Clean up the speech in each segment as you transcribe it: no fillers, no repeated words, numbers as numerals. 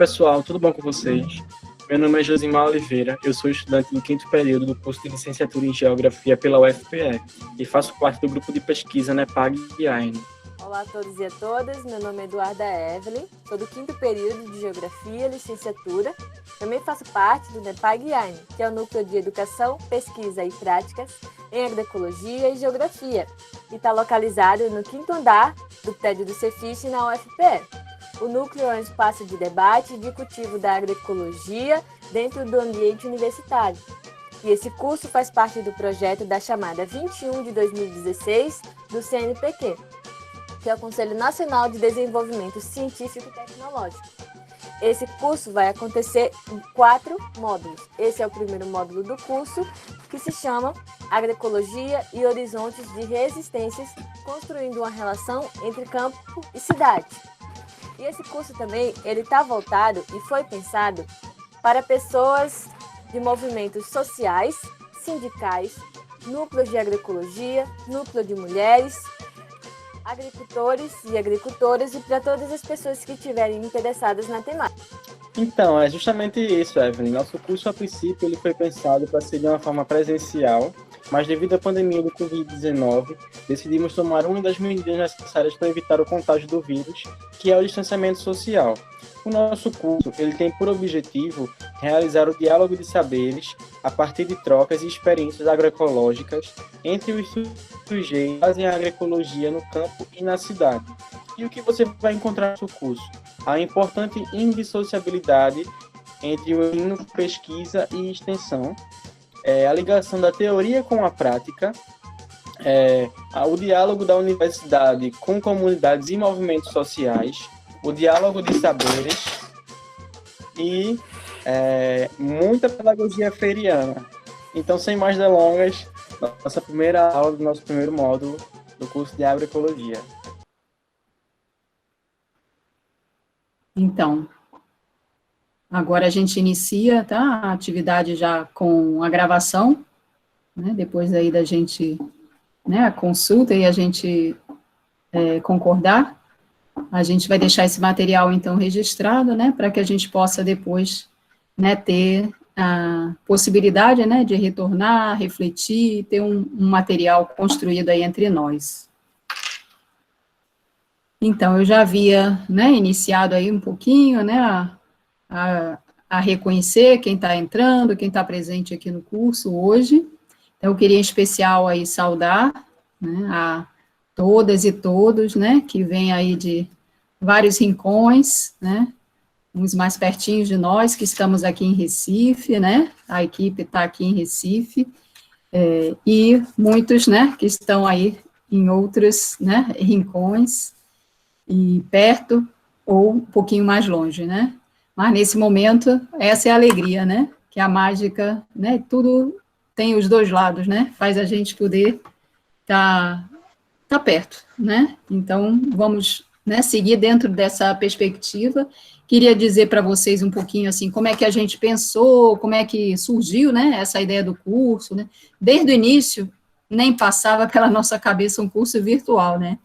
pessoal, tudo bom com vocês? Meu nome é Josimar Oliveira, eu sou estudante do 5º período do curso de Licenciatura em Geografia pela UFPE e faço parte do grupo de pesquisa NEPAG e AINE. Olá a todos e a todas, meu nome é Eduarda Evelyn, sou do 5º período de Geografia, Licenciatura. Também faço parte do NEPAG e AINE, que é o Núcleo de Educação, Pesquisa e Práticas em Agroecologia e Geografia, e está localizado no 5º andar do prédio do Cefis na UFPE. O núcleo é um espaço de debate e de cultivo da agroecologia dentro do ambiente universitário. E esse curso faz parte do projeto da chamada 21 de 2016 do CNPq, que é o Conselho Nacional de Desenvolvimento Científico e Tecnológico. Esse curso vai acontecer em 4 módulos. Esse é o primeiro módulo do curso, que se chama Agroecologia e Horizontes de Resistências, construindo uma relação entre campo e cidade. E esse curso também, ele está voltado e foi pensado para pessoas de movimentos sociais, sindicais, núcleos de agroecologia, núcleo de mulheres, agricultores e agricultoras e para todas as pessoas que estiverem interessadas na temática. Então, é justamente isso, Evelyn. Nosso curso, a princípio, ele foi pensado para ser de uma forma presencial, mas devido à pandemia do Covid-19, decidimos tomar uma das medidas necessárias para evitar o contágio do vírus, que é o distanciamento social. O nosso curso ele tem por objetivo realizar o diálogo de saberes a partir de trocas e experiências agroecológicas entre os sujeitos que fazem a agroecologia no campo e na cidade. E o que você vai encontrar no curso? A importante indissociabilidade entre o ensino, pesquisa e extensão, a ligação da teoria com a prática, o diálogo da universidade com comunidades e movimentos sociais, o diálogo de saberes e muita pedagogia feiriana. Então, sem mais delongas, nossa primeira aula do nosso primeiro módulo do curso de agroecologia. Então, agora a gente inicia, tá, a atividade já com a gravação, né, depois aí da gente, né, a consulta e a gente concordar, a gente vai deixar esse material, então, registrado, né, para que a gente possa depois, né, ter a possibilidade, né, de retornar, refletir, ter um material construído aí entre nós. Então, eu já havia, né, iniciado aí um pouquinho, né, a reconhecer quem está entrando, quem está presente aqui no curso hoje. Então, eu queria em especial aí saudar, né, a todas e todos, né, que vêm aí de vários rincões, né, uns mais pertinhos de nós, que estamos aqui em Recife, né, a equipe está aqui em Recife, e muitos, né, que estão aí em outros, né, rincões, e perto ou um pouquinho mais longe, né? Mas nesse momento, essa é a alegria, né? Que a mágica, né? Tudo tem os dois lados, né? Faz a gente poder tá perto, né? Então, vamos, né, seguir dentro dessa perspectiva. Queria dizer para vocês um pouquinho, assim, como é que a gente pensou, como é que surgiu, né? Essa ideia do curso, né? Desde o início, nem passava pela nossa cabeça um curso virtual, né?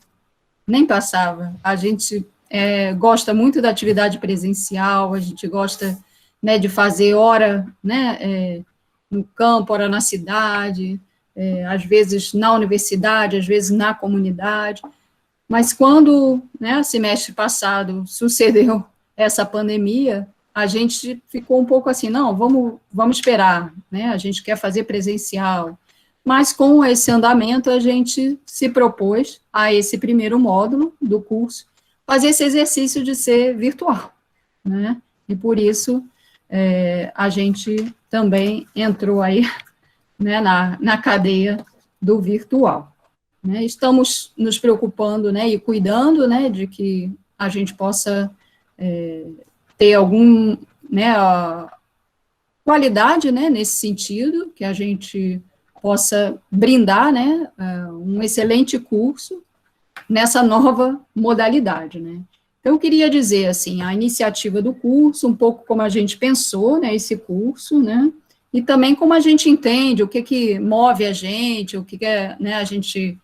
Nem passava. A gente gosta muito da atividade presencial, a gente gosta, né, de fazer hora, né, no campo, hora na cidade, às vezes na universidade, às vezes na comunidade, mas quando, né, semestre passado sucedeu essa pandemia, a gente ficou um pouco assim, não, vamos esperar, né, a gente quer fazer presencial. Mas com esse andamento, a gente se propôs a esse primeiro módulo do curso, fazer esse exercício de ser virtual, né? E por isso, a gente também entrou aí, né, na cadeia do virtual, né? Estamos nos preocupando, né, e cuidando, né, de que a gente possa ter algum, né, qualidade, né, nesse sentido, que a gente possa brindar, né, um excelente curso nessa nova modalidade, né. Então, eu queria dizer, assim, a iniciativa do curso, um pouco como a gente pensou, né, esse curso, né, e também como a gente entende, o que move a gente, o que né, a gente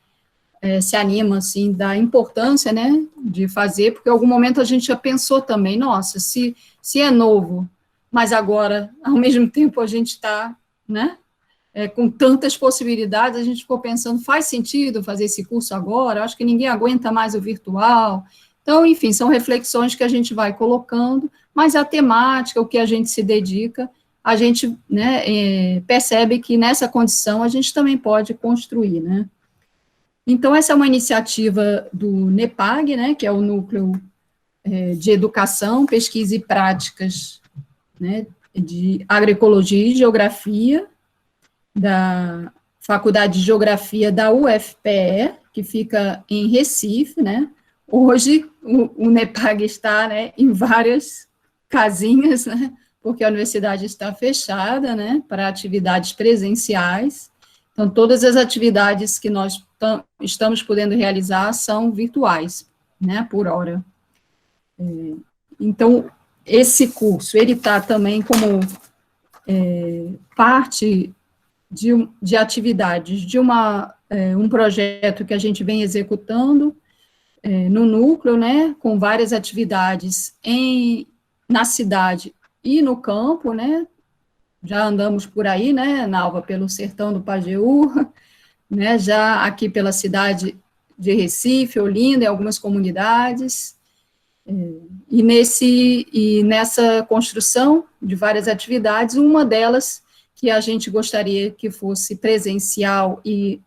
se anima, assim, da importância, né, de fazer, porque em algum momento a gente já pensou também, nossa, se é novo, mas agora, ao mesmo tempo, a gente está, né, com tantas possibilidades, a gente ficou pensando, faz sentido fazer esse curso agora? Acho que ninguém aguenta mais o virtual. Então, enfim, são reflexões que a gente vai colocando, mas a temática, o que a gente se dedica, a gente, né, percebe que nessa condição a gente também pode construir, né. Então, essa é uma iniciativa do NEPAG, né, que é o Núcleo de Educação, Pesquisa e Práticas, né, de Agroecologia e Geografia, da Faculdade de Geografia da UFPE, que fica em Recife, né. Hoje, o NEPAG está, né, em várias casinhas, né, porque a universidade está fechada, né, para atividades presenciais. Então, todas as atividades que nós estamos podendo realizar são virtuais, né, por hora. Então, esse curso, ele está também como parte de atividades de um projeto que a gente vem executando no núcleo, né, com várias atividades na cidade e no campo, né, já andamos por aí, né, Nalva, pelo sertão do Pajeú, né, já aqui pela cidade de Recife, Olinda, em algumas comunidades, e nessa construção de várias atividades, uma delas que a gente gostaria que fosse presencial e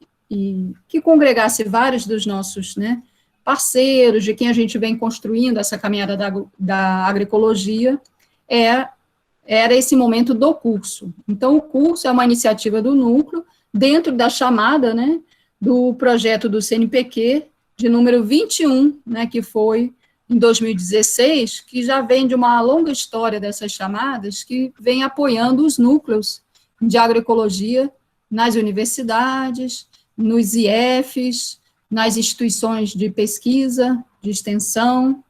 que congregasse vários dos nossos, né, parceiros, de quem a gente vem construindo essa caminhada da agroecologia, era esse momento do curso. Então, o curso é uma iniciativa do núcleo, dentro da chamada, né, do projeto do CNPq, de número 21, né, que foi em 2016, que já vem de uma longa história dessas chamadas, que vem apoiando os núcleos de agroecologia nas universidades, nos IFs, nas instituições de pesquisa, de extensão,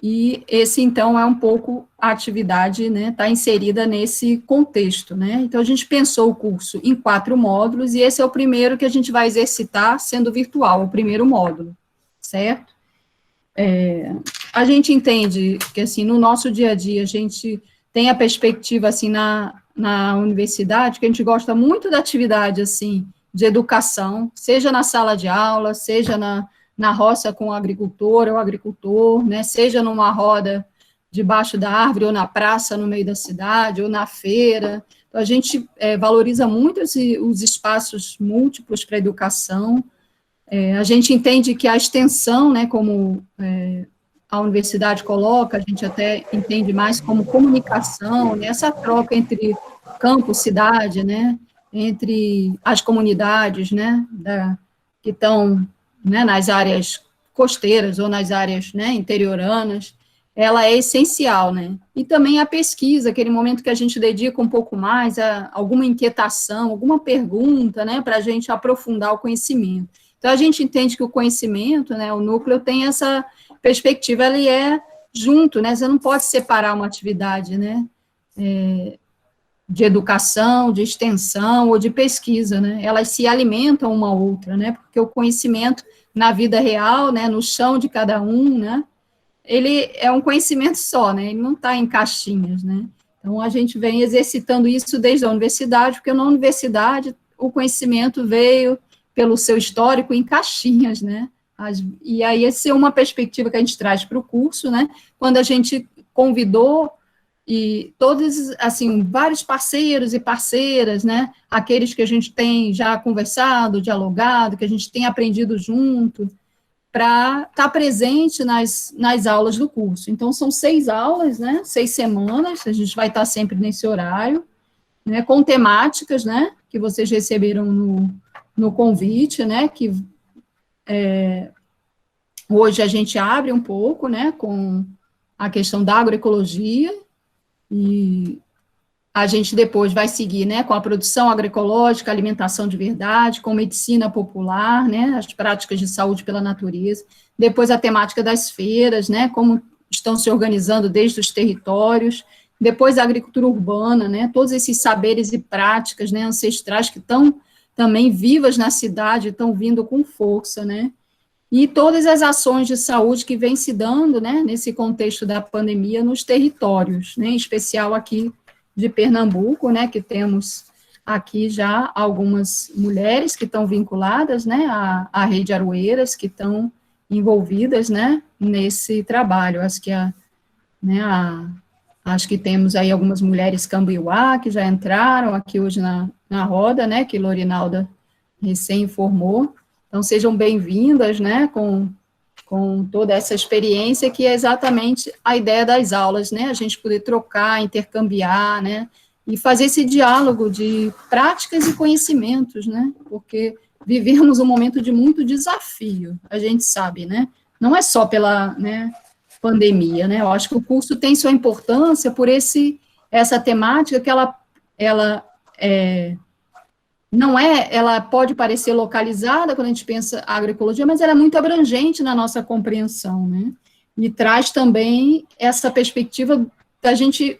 e esse, então, é um pouco a atividade, né, está inserida nesse contexto, né. Então, a gente pensou o curso em 4 módulos, e esse é o primeiro que a gente vai exercitar sendo virtual, o primeiro módulo, certo? A gente entende que, assim, no nosso dia a dia, a gente tem a perspectiva, assim, na universidade, que a gente gosta muito da atividade, assim, de educação, seja na sala de aula, seja na roça com o agricultor ou agricultor, né, seja numa roda debaixo da árvore, ou na praça no meio da cidade, ou na feira. Então, a gente valoriza muito os espaços múltiplos para a educação. A gente entende que a extensão, né, como a universidade coloca, a gente até entende mais como comunicação, né, essa troca entre campo, cidade, né, entre as comunidades, né, que estão, né, nas áreas costeiras ou nas áreas, né, interioranas, ela é essencial, né, e também a pesquisa, aquele momento que a gente dedica um pouco mais a alguma inquietação, alguma pergunta, né, para a gente aprofundar o conhecimento. Então, a gente entende que o conhecimento, né, o núcleo tem essa perspectiva, ele é junto, né, você não pode separar uma atividade, né, de educação, de extensão ou de pesquisa, né, elas se alimentam uma à outra, né, porque o conhecimento na vida real, né, no chão de cada um, né, ele é um conhecimento só, né, ele não está em caixinhas, né, então a gente vem exercitando isso desde a universidade, porque na universidade o conhecimento veio pelo seu histórico em caixinhas, né, e aí essa é uma perspectiva que a gente traz para o curso, né, quando a gente convidou e todos, assim, vários parceiros e parceiras, né, aqueles que a gente tem já conversado, dialogado, que a gente tem aprendido junto, para estar presente nas aulas do curso. Então, são 6 aulas, né, 6 semanas, a gente vai estar sempre nesse horário, né, com temáticas, né, que vocês receberam no convite, né, que hoje a gente abre um pouco, né, com a questão da agroecologia, e a gente depois vai seguir, né, com a produção agroecológica, alimentação de verdade, com medicina popular, né, as práticas de saúde pela natureza, depois a temática das feiras, né, como estão se organizando desde os territórios, depois a agricultura urbana, né, todos esses saberes e práticas, né, ancestrais que estão também vivas na cidade, estão vindo com força, né? E todas as ações de saúde que vêm se dando, né, nesse contexto da pandemia nos territórios, né, em especial aqui de Pernambuco, né, que temos aqui já algumas mulheres que estão vinculadas, né, à Rede Aroeiras, que estão envolvidas, né, nesse trabalho. Acho que temos aí algumas mulheres cambiuá que já entraram aqui hoje na roda, né, que Lorinalda recém informou. Então, sejam bem-vindas, né, com toda essa experiência, que é exatamente a ideia das aulas, né, a gente poder trocar, intercambiar, né, e fazer esse diálogo de práticas e conhecimentos, né, porque vivemos um momento de muito desafio, a gente sabe, né, não é só pela, né, pandemia, né, eu acho que o curso tem sua importância por essa temática que ela não é, ela pode parecer localizada quando a gente pensa agroecologia, mas ela é muito abrangente na nossa compreensão, né? E traz também essa perspectiva da gente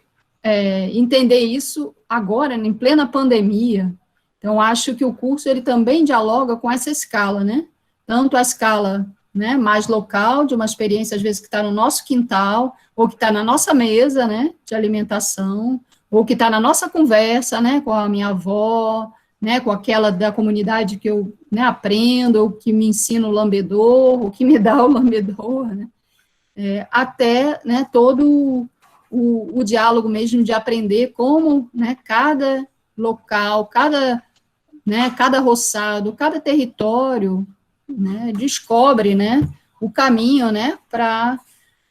entender isso agora, em plena pandemia. Então, acho que o curso, ele também dialoga com essa escala, né? Tanto a escala, né, mais local, de uma experiência, às vezes, que está no nosso quintal, ou que está na nossa mesa, né, de alimentação, ou que está na nossa conversa, né, com a minha avó, né, com aquela da comunidade que eu, né, aprendo, ou que me ensina o lambedor, ou que me dá o lambedor, né, até, né, todo o diálogo mesmo de aprender como, né, cada local, cada roçado, cada território, né, descobre, né, o caminho, né, para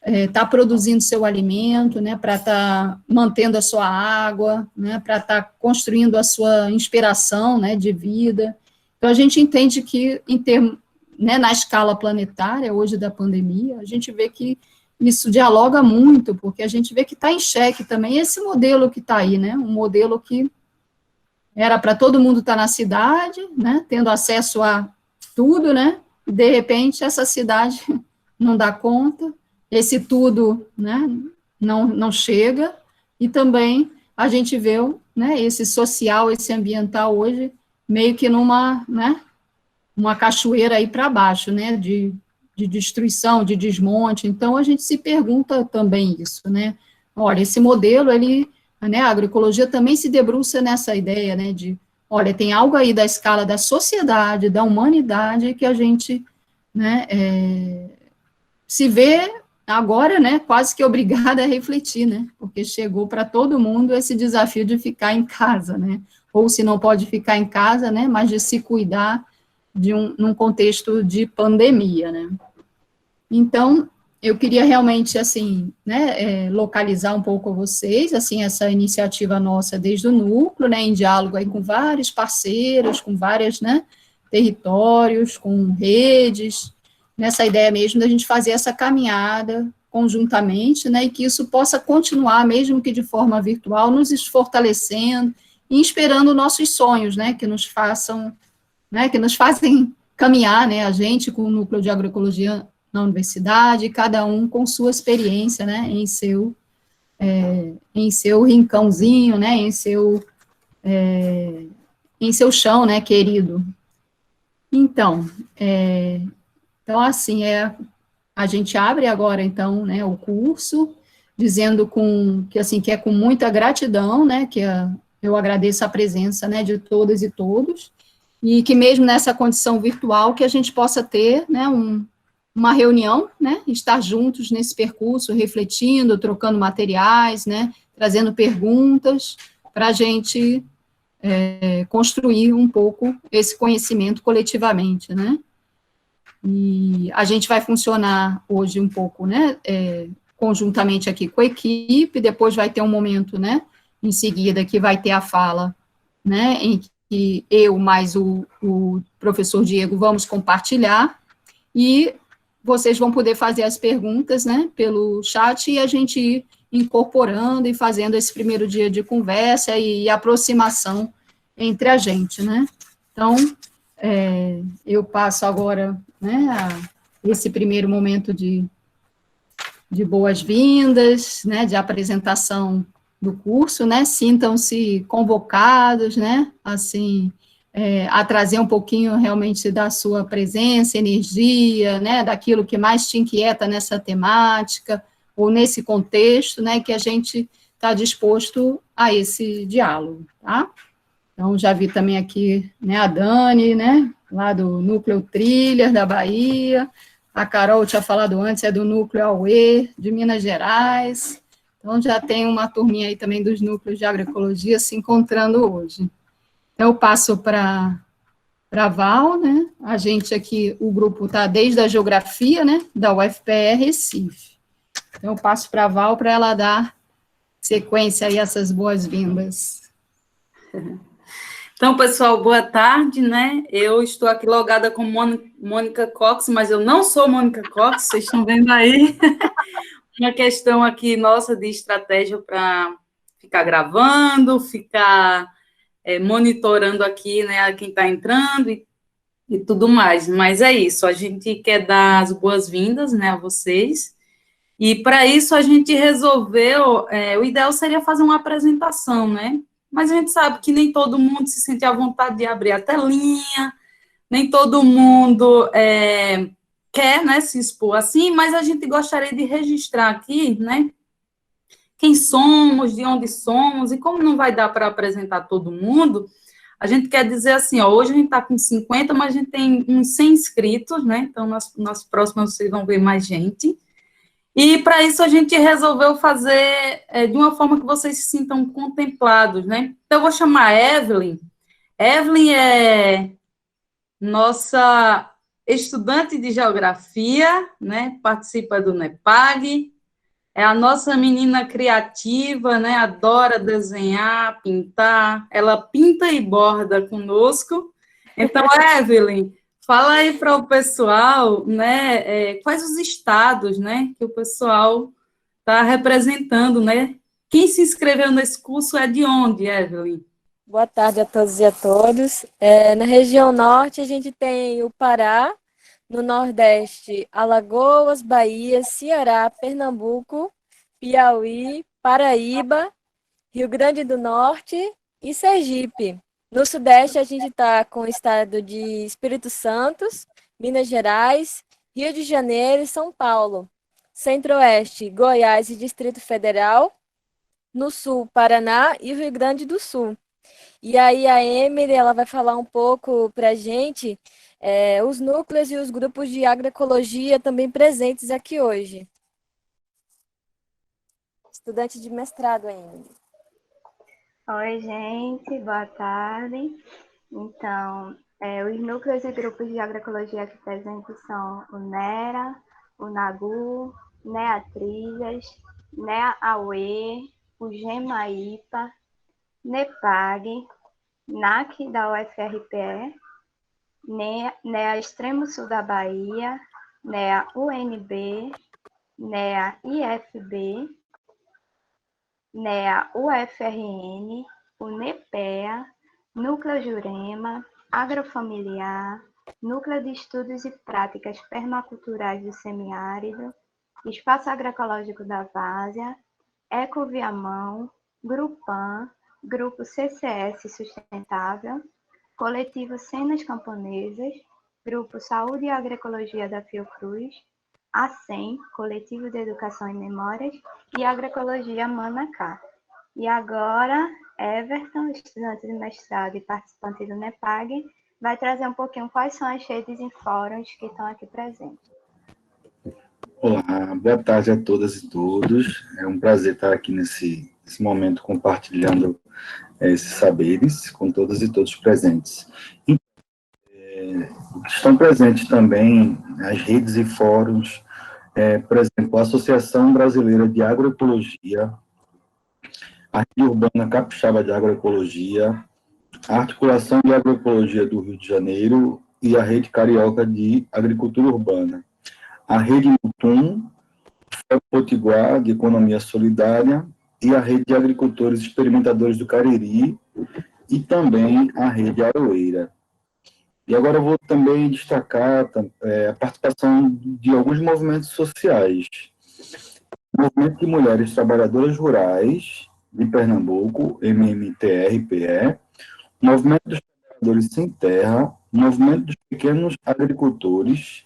estar produzindo seu alimento, né, para estar mantendo a sua água, né, para estar construindo a sua inspiração, né, de vida. Então, a gente entende que, né, na escala planetária, hoje da pandemia, a gente vê que isso dialoga muito, porque a gente vê que está em xeque também esse modelo que está aí, né, um modelo que era para todo mundo estar na cidade, né, tendo acesso a tudo, né, e, de repente, essa cidade não dá conta, esse tudo, né, não chega, e também a gente vê, né, esse social, esse ambiental hoje, meio que numa, né, uma cachoeira aí para baixo, né, de destruição, de desmonte. Então, a gente se pergunta também isso, né, olha, esse modelo, ele, né, a agroecologia também se debruça nessa ideia, né, de, olha, tem algo aí da escala da sociedade, da humanidade, que a gente, né, se vê agora, né, quase que obrigada a refletir, né, porque chegou para todo mundo esse desafio de ficar em casa, né, ou se não pode ficar em casa, né, mas de se cuidar num contexto de pandemia, né. Então, eu queria realmente, assim, né, localizar um pouco vocês, assim, essa iniciativa nossa desde o núcleo, né, em diálogo aí com vários parceiros, com vários, né, territórios, com redes, nessa ideia mesmo da gente fazer essa caminhada conjuntamente, né, e que isso possa continuar, mesmo que de forma virtual, nos fortalecendo e inspirando nossos sonhos, né, que nos façam, né, que nos fazem caminhar, né, a gente com o núcleo de agroecologia na universidade, cada um com sua experiência, né, em seu rincãozinho, né, em seu chão, né, querido. Então, assim, a gente abre agora, então, né, o curso, dizendo que é com muita gratidão, né, eu agradeço a presença, né, de todas e todos, e que mesmo nessa condição virtual, que a gente possa ter, né, uma reunião, né, estar juntos nesse percurso, refletindo, trocando materiais, né, trazendo perguntas, para a gente construir um pouco esse conhecimento coletivamente, né. E a gente vai funcionar hoje um pouco, né, conjuntamente aqui com a equipe, depois vai ter um momento, né, em seguida, que vai ter a fala, né, em que eu mais o professor Diego vamos compartilhar, e vocês vão poder fazer as perguntas, né, pelo chat, e a gente ir incorporando e fazendo esse primeiro dia de conversa e aproximação entre a gente, né. Então, eu passo agora, né, esse primeiro momento de boas-vindas, né, de apresentação do curso, né, sintam-se convocados, né, assim, a trazer um pouquinho realmente da sua presença, energia, né, daquilo que mais te inquieta nessa temática, ou nesse contexto, né, que a gente está disposto a esse diálogo, tá? Então, já vi também aqui, né, a Dani, né, lá do Núcleo Thriller, da Bahia, a Carol tinha falado antes, é do Núcleo AUE, de Minas Gerais, então já tem uma turminha aí também dos núcleos de agroecologia se encontrando hoje. Então, eu passo para a Val, né, a gente aqui, o grupo está desde a geografia, né, da UFPR Recife. Então, eu passo para a Val para ela dar sequência aí a essas boas-vindas. Então, pessoal, boa tarde, né? Eu estou aqui logada como Mônica Cox, mas eu não sou Mônica Cox, vocês estão vendo aí. Uma questão aqui nossa de estratégia para ficar gravando, ficar monitorando aqui, né, quem está entrando e tudo mais. Mas é isso, a gente quer dar as boas-vindas, né, a vocês. E para isso a gente resolveu, o ideal seria fazer uma apresentação, né? Mas a gente sabe que nem todo mundo se sente à vontade de abrir a telinha, nem todo mundo quer, né, se expor assim, mas a gente gostaria de registrar aqui, né, quem somos, de onde somos, e como não vai dar para apresentar todo mundo, a gente quer dizer assim, ó, hoje a gente está com 50, mas a gente tem uns 100 inscritos, né, então nas próximas vocês vão ver mais gente. E, para isso, a gente resolveu fazer de uma forma que vocês se sintam contemplados, né? Então, eu vou chamar a Evelyn. Evelyn é nossa estudante de geografia, né? Participa do NEPAG, é a nossa menina criativa, né? Adora desenhar, pintar, ela pinta e borda conosco. Então, Evelyn, fala aí para o pessoal, né, quais os estados, né, que o pessoal está representando, né? Quem se inscreveu nesse curso é de onde, Evelyn? Boa tarde a todos e a todas. Na região norte, a gente tem o Pará, no nordeste, Alagoas, Bahia, Ceará, Pernambuco, Piauí, Paraíba, Rio Grande do Norte e Sergipe. No Sudeste, a gente está com o estado de Espírito Santo, Minas Gerais, Rio de Janeiro e São Paulo. Centro-Oeste, Goiás e Distrito Federal. No Sul, Paraná e Rio Grande do Sul. E aí a Emily, ela vai falar um pouco para a gente os núcleos e os grupos de agroecologia também presentes aqui hoje. Estudante de mestrado, Emily. Oi, gente, boa tarde. Então, os núcleos e grupos de agroecologia aqui presentes são o NERA, o NAGU, NEA Trilhas, NEA AUE, o GEMAIPA, NEPAG, NAC da UFRPE, NEA Extremo Sul da Bahia, NEA UNB, NEA IFB, NEA UFRN, o NEPEA, Núcleo Jurema, Agrofamiliar, Núcleo de Estudos e Práticas Permaculturais do Semiárido, Espaço Agroecológico da Várzea, Ecoviamão, Grupan, Grupo CCS Sustentável, Coletivo Cenas Camponesas, Grupo Saúde e Agroecologia da Fiocruz, ACEM, Coletivo de Educação e Memórias, e Agroecologia Manacá. E agora, Everton, estudante de mestrado e participante do NEPAG, vai trazer um pouquinho quais são as redes e fóruns que estão aqui presentes. Olá, boa tarde a todas e todos. É um prazer estar aqui nesse momento compartilhando esses saberes com todas e todos presentes. Estão presentes também as redes e fóruns, por exemplo, a Associação Brasileira de Agroecologia, a Rede Urbana Capixaba de Agroecologia, a Articulação de Agroecologia do Rio de Janeiro e a Rede Carioca de Agricultura Urbana, a Rede Mutum, o Potiguar de Economia Solidária e a Rede de Agricultores Experimentadores do Cariri e também a Rede Aroeira. E agora eu vou também destacar a participação de alguns movimentos sociais. O Movimento de Mulheres Trabalhadoras Rurais de Pernambuco, MMTRPE, o Movimento dos Trabalhadores Sem Terra, Movimento dos Pequenos Agricultores,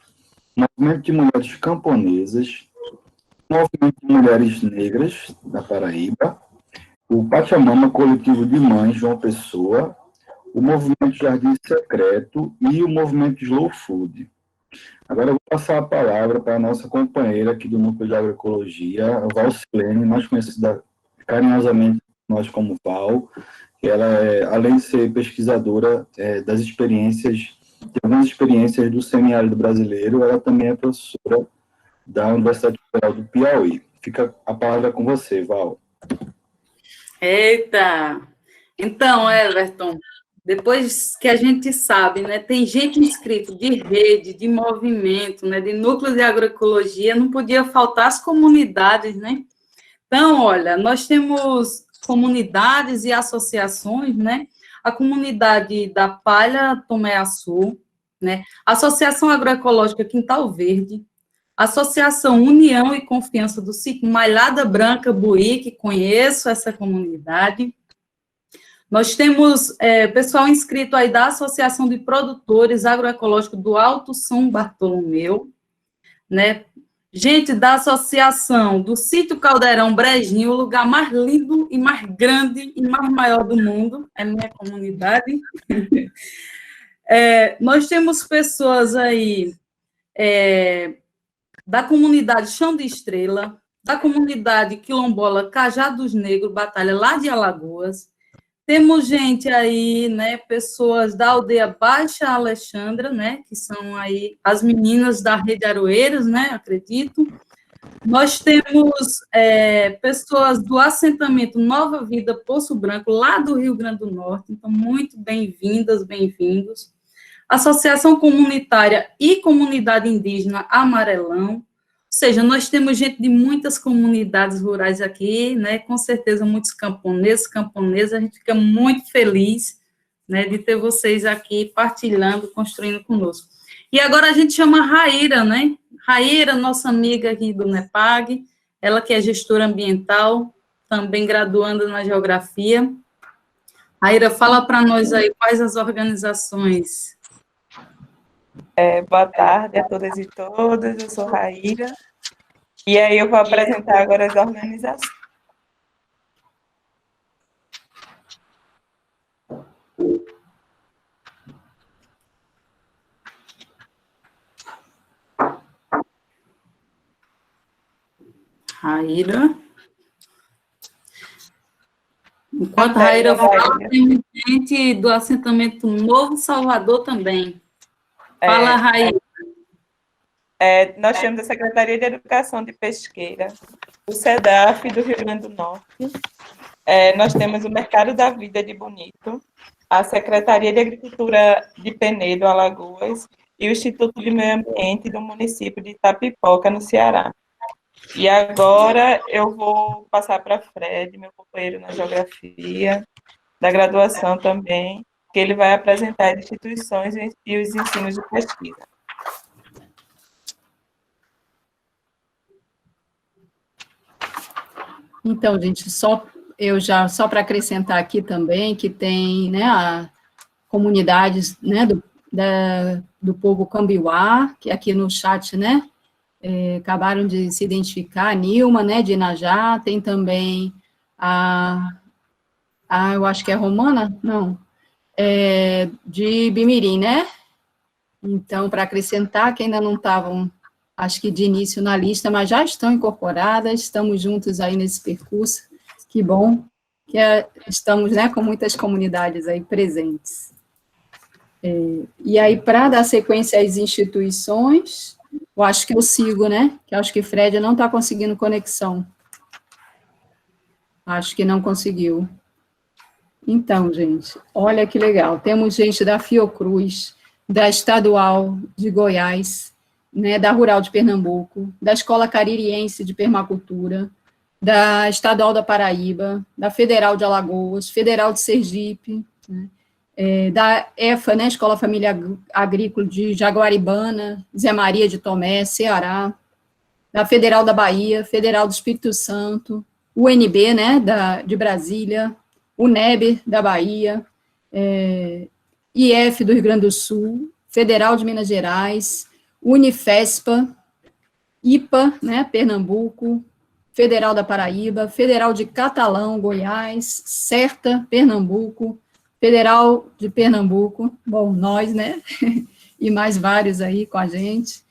Movimento de Mulheres Camponesas, Movimento de Mulheres Negras da Paraíba, o Pachamama Coletivo de Mães João Pessoa, o Movimento Jardim Secreto e o Movimento Slow Food. Agora eu vou passar a palavra para a nossa companheira aqui do Núcleo de Agroecologia, a Valcilene, mais conhecida carinhosamente nós como Val. Ela, além de ser pesquisadora das experiências, de algumas experiências do semiárido brasileiro, ela também é professora da Universidade Federal do Piauí. Fica a palavra com você, Val. Eita! Então, Everton, depois que a gente sabe, né, tem gente inscrito de rede, de movimento, né, de núcleo de agroecologia, não podia faltar as comunidades, né? Então, olha, nós temos comunidades e associações, né? A comunidade da Palha Tomé-Açu, né? Associação Agroecológica Quintal Verde, Associação União e Confiança do Sítio Malhada Branca Buí, que conheço essa comunidade. Nós temos pessoal inscrito aí da Associação de Produtores Agroecológicos do Alto São Bartolomeu, né? Gente da Associação do Sítio Caldeirão Brejinho, o lugar mais lindo e mais grande e mais maior do mundo, é minha comunidade. Nós temos pessoas aí da comunidade Chão de Estrela, da comunidade quilombola Cajá dos Negros, Batalha lá de Alagoas. Temos gente aí, né, pessoas da aldeia Baixa Alexandra, né, que são aí as meninas da Rede Aroeiros, né, acredito. Nós temos pessoas do assentamento Nova Vida Poço Branco, lá do Rio Grande do Norte, então muito bem-vindas, bem-vindos. Associação Comunitária e Comunidade Indígena Amarelão, ou seja, nós temos gente de muitas comunidades rurais aqui, né, com certeza muitos camponesas, a gente fica muito feliz, né, de ter vocês aqui partilhando, construindo conosco. E agora a gente chama a Raíra, né, Raíra, nossa amiga aqui do NEPAG, ela que é gestora ambiental, também graduanda na geografia. Raíra, fala para nós aí quais as organizações. Boa tarde a todas e todas, eu sou Raíra, e aí eu vou apresentar agora as organizações. Raíra. Enquanto a Raíra fala, tem gente do assentamento Novo Salvador também. Fala, Raíra. Nós temos a Secretaria de Educação de Pesqueira, o SEDAF do Rio Grande do Norte, nós temos o Mercado da Vida de Bonito, a Secretaria de Agricultura de Penedo, Alagoas, e o Instituto de Meio Ambiente do município de Itapipoca, no Ceará. E agora eu vou passar para Fred, meu companheiro na geografia, da graduação também, que ele vai apresentar as instituições e os ensinos de pesquisa. Então, gente, só para acrescentar aqui também, que tem, né, a comunidades, né, do povo Cambiuá, que aqui no chat, né, acabaram de se identificar, a Nilma, né, de Inajá, tem também eu acho que é Romana? Não. De Bimirim, né? Então, para acrescentar, que ainda não estavam, acho que de início na lista, mas já estão incorporadas, estamos juntos aí nesse percurso, que bom que estamos, né, com muitas comunidades aí presentes. E aí, para dar sequência às instituições, eu acho que eu sigo, né, que eu acho que Fred não está conseguindo conexão. Acho que não conseguiu. Então, gente, olha que legal, temos gente da Fiocruz, da Estadual de Goiás, né, da Rural de Pernambuco, da Escola Caririense de Permacultura, da Estadual da Paraíba, da Federal de Alagoas, Federal de Sergipe, né, da EFA, né, Escola Família Agrícola de Jaguaribana, Zé Maria de Tomé, Ceará, da Federal da Bahia, Federal do Espírito Santo, UNB, né, de Brasília, UNEB da Bahia, IF do Rio Grande do Sul, Federal de Minas Gerais, Unifespa, IPA, né, Pernambuco, Federal da Paraíba, Federal de Catalão, Goiás, CERTA, Pernambuco, Federal de Pernambuco, bom, nós, né, e mais vários aí com a gente,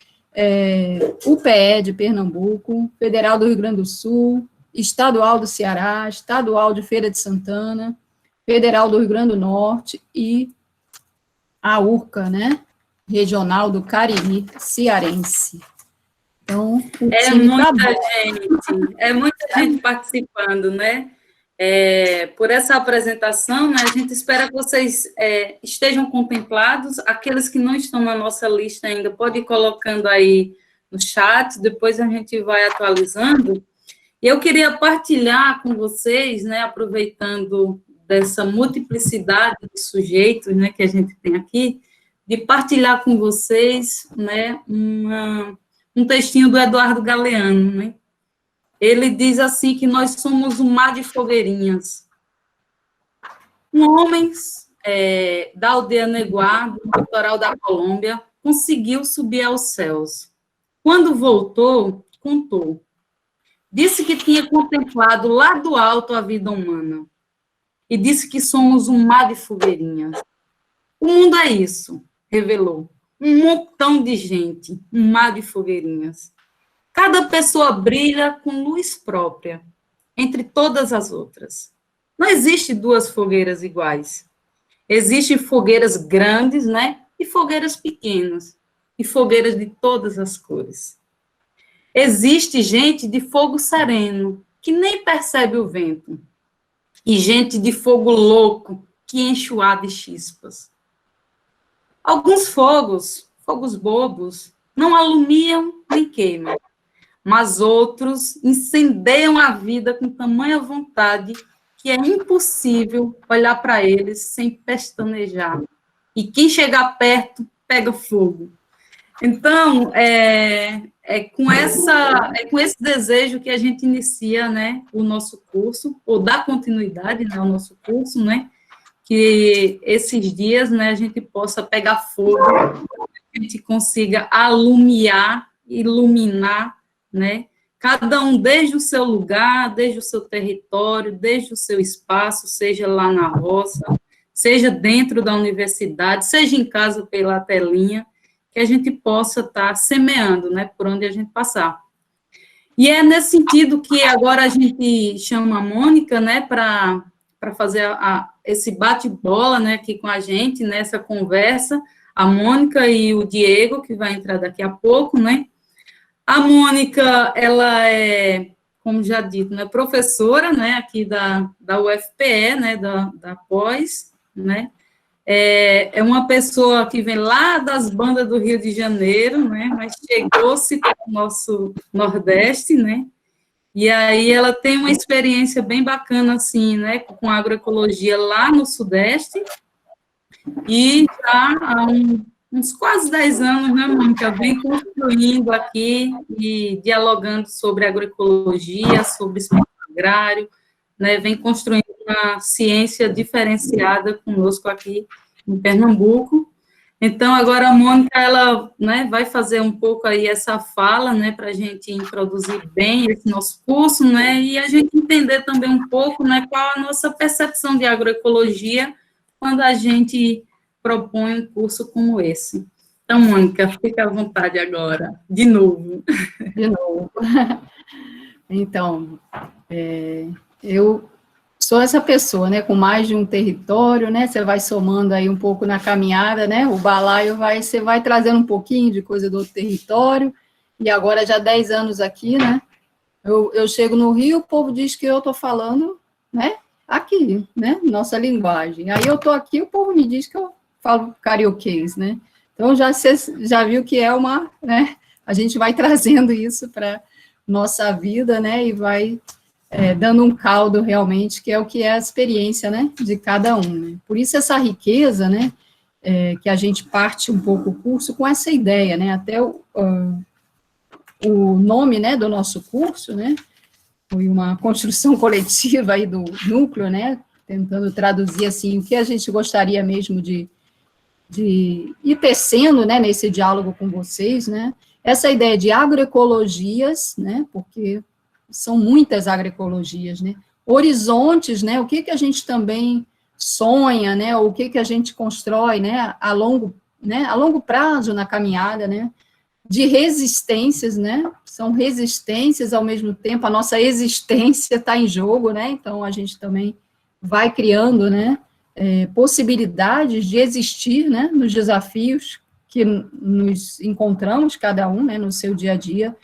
UPE de Pernambuco, Federal do Rio Grande do Sul, Estadual do Ceará, Estadual de Feira de Santana, Federal do Rio Grande do Norte e a URCA, né, Regional do Cariri Cearense. Então, o time é muita gente participando, né? Por essa apresentação, né, a gente espera que vocês estejam contemplados. Aqueles que não estão na nossa lista ainda, podem ir colocando aí no chat, depois a gente vai atualizando. E eu queria partilhar com vocês, né, aproveitando dessa multiplicidade de sujeitos, né, que a gente tem aqui, de partilhar com vocês, né, um textinho do Eduardo Galeano, né? Ele diz assim que nós somos um mar de fogueirinhas. Homens da aldeia Neguá, do litoral da Colômbia, conseguiu subir aos céus. Quando voltou, contou. Disse que tinha contemplado lá do alto a vida humana. E disse que somos um mar de fogueirinhas. O mundo é isso, revelou. Um montão de gente, um mar de fogueirinhas. Cada pessoa brilha com luz própria, entre todas as outras. Não existe duas fogueiras iguais. Existem fogueiras grandes, né? E fogueiras pequenas. E fogueiras de todas as cores. Existe gente de fogo sereno, que nem percebe o vento. E gente de fogo louco, que enche o ar de chispas. Alguns fogos bobos, não alumiam nem queimam, mas outros incendeiam a vida com tamanha vontade que é impossível olhar para eles sem pestanejar. E quem chegar perto, pega fogo. Então, com esse desejo que a gente inicia, né, o nosso curso, ou dá continuidade, né, ao nosso curso, né, que esses dias, né, a gente possa pegar fogo, a gente consiga iluminar, né, cada um desde o seu lugar, desde o seu território, desde o seu espaço, seja lá na roça, seja dentro da universidade, seja em casa pela telinha, que a gente possa estar semeando, né, por onde a gente passar. E é nesse sentido que agora a gente chama a Mônica, né, para fazer esse bate-bola, né, aqui com a gente, nessa conversa, a Mônica e o Diego, que vai entrar daqui a pouco, né. A Mônica, ela é, como já dito, né, professora, né, aqui da UFPE, né, da pós, né. É uma pessoa que vem lá das bandas do Rio de Janeiro, né, mas chegou-se para o nosso Nordeste, né, e aí ela tem uma experiência bem bacana, assim, né, com agroecologia lá no Sudeste, e já há uns quase 10 anos, né, Mônica, vem construindo aqui e dialogando sobre agroecologia, sobre espaço agrário, né, vem construindo uma ciência diferenciada conosco aqui em Pernambuco. Então, agora a Mônica, ela, né, vai fazer um pouco aí essa fala, né, para a gente introduzir bem esse nosso curso, né, e a gente entender também um pouco, né, qual a nossa percepção de agroecologia quando a gente propõe um curso como esse. Então, Mônica, fica à vontade agora, de novo. De novo. Então, eu sou essa pessoa, né, com mais de um território, né, você vai somando aí um pouco na caminhada, né, o balaio você vai trazendo um pouquinho de coisa do outro território, e agora já 10 anos aqui, né, eu chego no Rio, o povo diz que eu estou falando, né, aqui, né, nossa linguagem, aí eu estou aqui, o povo me diz que eu falo carioquês, né, então você já viu que é né, a gente vai trazendo isso para nossa vida, né, e vai dando um caldo realmente, que é a experiência, né, de cada um, né? Por isso essa riqueza, né, que a gente parte um pouco o curso com essa ideia, né, até o nome, né, do nosso curso, né, foi uma construção coletiva aí do núcleo, né, tentando traduzir, assim, o que a gente gostaria mesmo de de ir tecendo, né, nesse diálogo com vocês, né, essa ideia de agroecologias, né, porque são muitas agroecologias, né, horizontes, né, o que a gente também sonha, né, o que a gente constrói, né, a longo prazo na caminhada, né, de resistências, né, são resistências ao mesmo tempo, a nossa existência está em jogo, né, então a gente também vai criando, né, possibilidades de existir, né, nos desafios que nos encontramos, cada um, né, no seu dia a dia,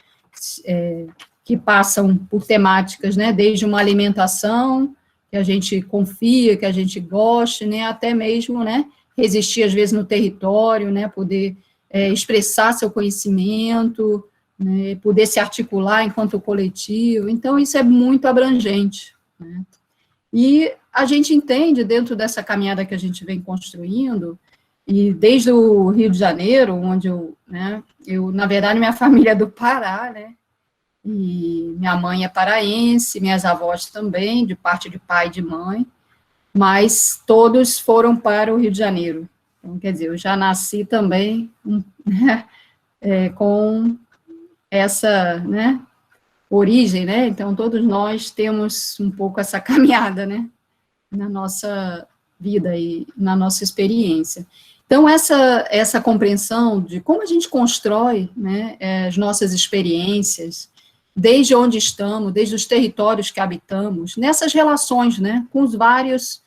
que passam por temáticas, né, desde uma alimentação, que a gente confia, que a gente goste, né, até mesmo, né, resistir, às vezes, no território, né, poder expressar seu conhecimento, né, poder se articular enquanto coletivo, então isso é muito abrangente, né. E a gente entende, dentro dessa caminhada que a gente vem construindo, e desde o Rio de Janeiro, onde eu, na verdade, minha família é do Pará, né, e minha mãe é paraense, minhas avós também, de parte de pai e de mãe, mas todos foram para o Rio de Janeiro. Então, quer dizer, eu já nasci também com essa, né, origem, né, então todos nós temos um pouco essa caminhada, né, na nossa vida e na nossa experiência. Então, essa compreensão de como a gente constrói, né, as nossas experiências, desde onde estamos, desde os territórios que habitamos, nessas relações, né, com os vários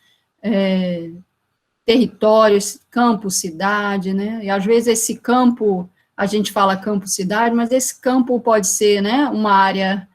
territórios, campo, cidade, né, e às vezes esse campo, a gente fala campo, cidade, mas esse campo pode ser, né, uma área,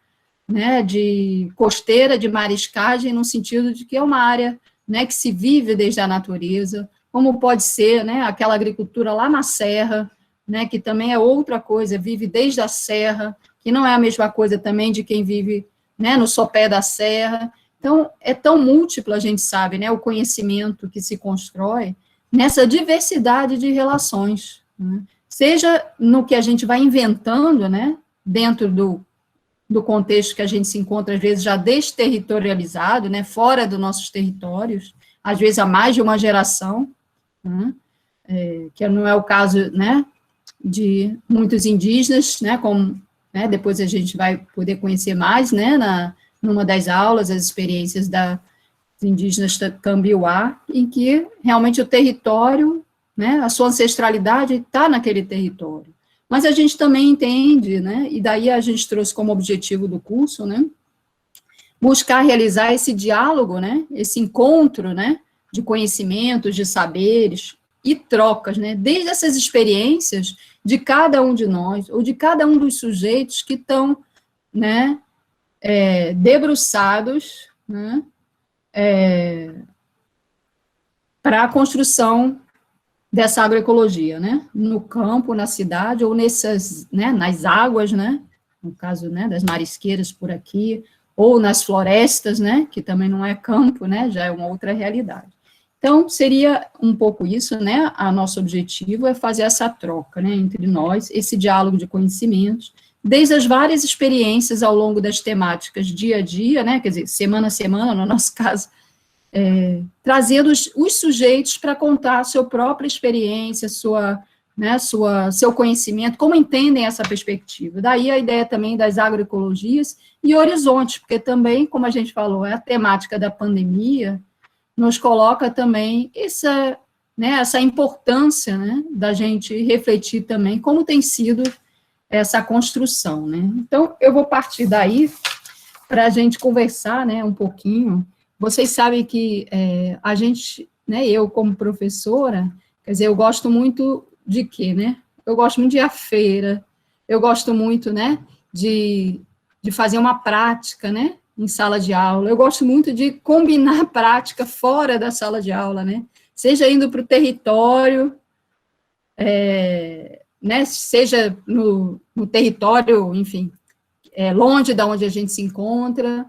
né, de costeira, de mariscagem, no sentido de que é uma área, né, que se vive desde a natureza, como pode ser, né, aquela agricultura lá na serra, né, que também é outra coisa, vive desde a serra, que não é a mesma coisa também de quem vive, né, no sopé da serra. Então, é tão múltiplo, a gente sabe, né, o conhecimento que se constrói nessa diversidade de relações, né, seja no que a gente vai inventando, né, dentro do contexto que a gente se encontra, às vezes, já desterritorializado, né, fora dos nossos territórios, às vezes há mais de uma geração, né, que não é o caso, né, de muitos indígenas, né, como, né, depois a gente vai poder conhecer mais, né, numa das aulas, as experiências das indígenas Cambiuá, em que realmente o território, né, a sua ancestralidade está naquele território. Mas a gente também entende, né, e daí a gente trouxe como objetivo do curso, né, buscar realizar esse diálogo, né, esse encontro, né, de conhecimentos, de saberes e trocas, né, desde essas experiências de cada um de nós, ou de cada um dos sujeitos que estão, né, debruçados, né, para a construção dessa agroecologia, né, no campo, na cidade, ou nessas, né, nas águas, né, no caso, né, das marisqueiras por aqui, ou nas florestas, né, que também não é campo, né, já é uma outra realidade. Então, seria um pouco isso, né, a nosso objetivo é fazer essa troca, né, entre nós, esse diálogo de conhecimentos, desde as várias experiências ao longo das temáticas, dia a dia, né, quer dizer, semana a semana, no nosso caso, trazendo os sujeitos para contar a sua própria experiência, seu conhecimento, como entendem essa perspectiva. Daí a ideia também das agroecologias e horizontes, porque também, como a gente falou, a temática da pandemia nos coloca também essa importância, né, da gente refletir também como tem sido essa construção, né. Então, eu vou partir daí para a gente conversar, né, um pouquinho. Vocês sabem que a gente, né, eu como professora, quer dizer, eu gosto muito de quê, né? Eu gosto muito de ir à feira, eu gosto muito, né, de fazer uma prática, né, em sala de aula, eu gosto muito de combinar prática fora da sala de aula, né, seja indo para o território, né, seja no território, enfim, longe da onde a gente se encontra.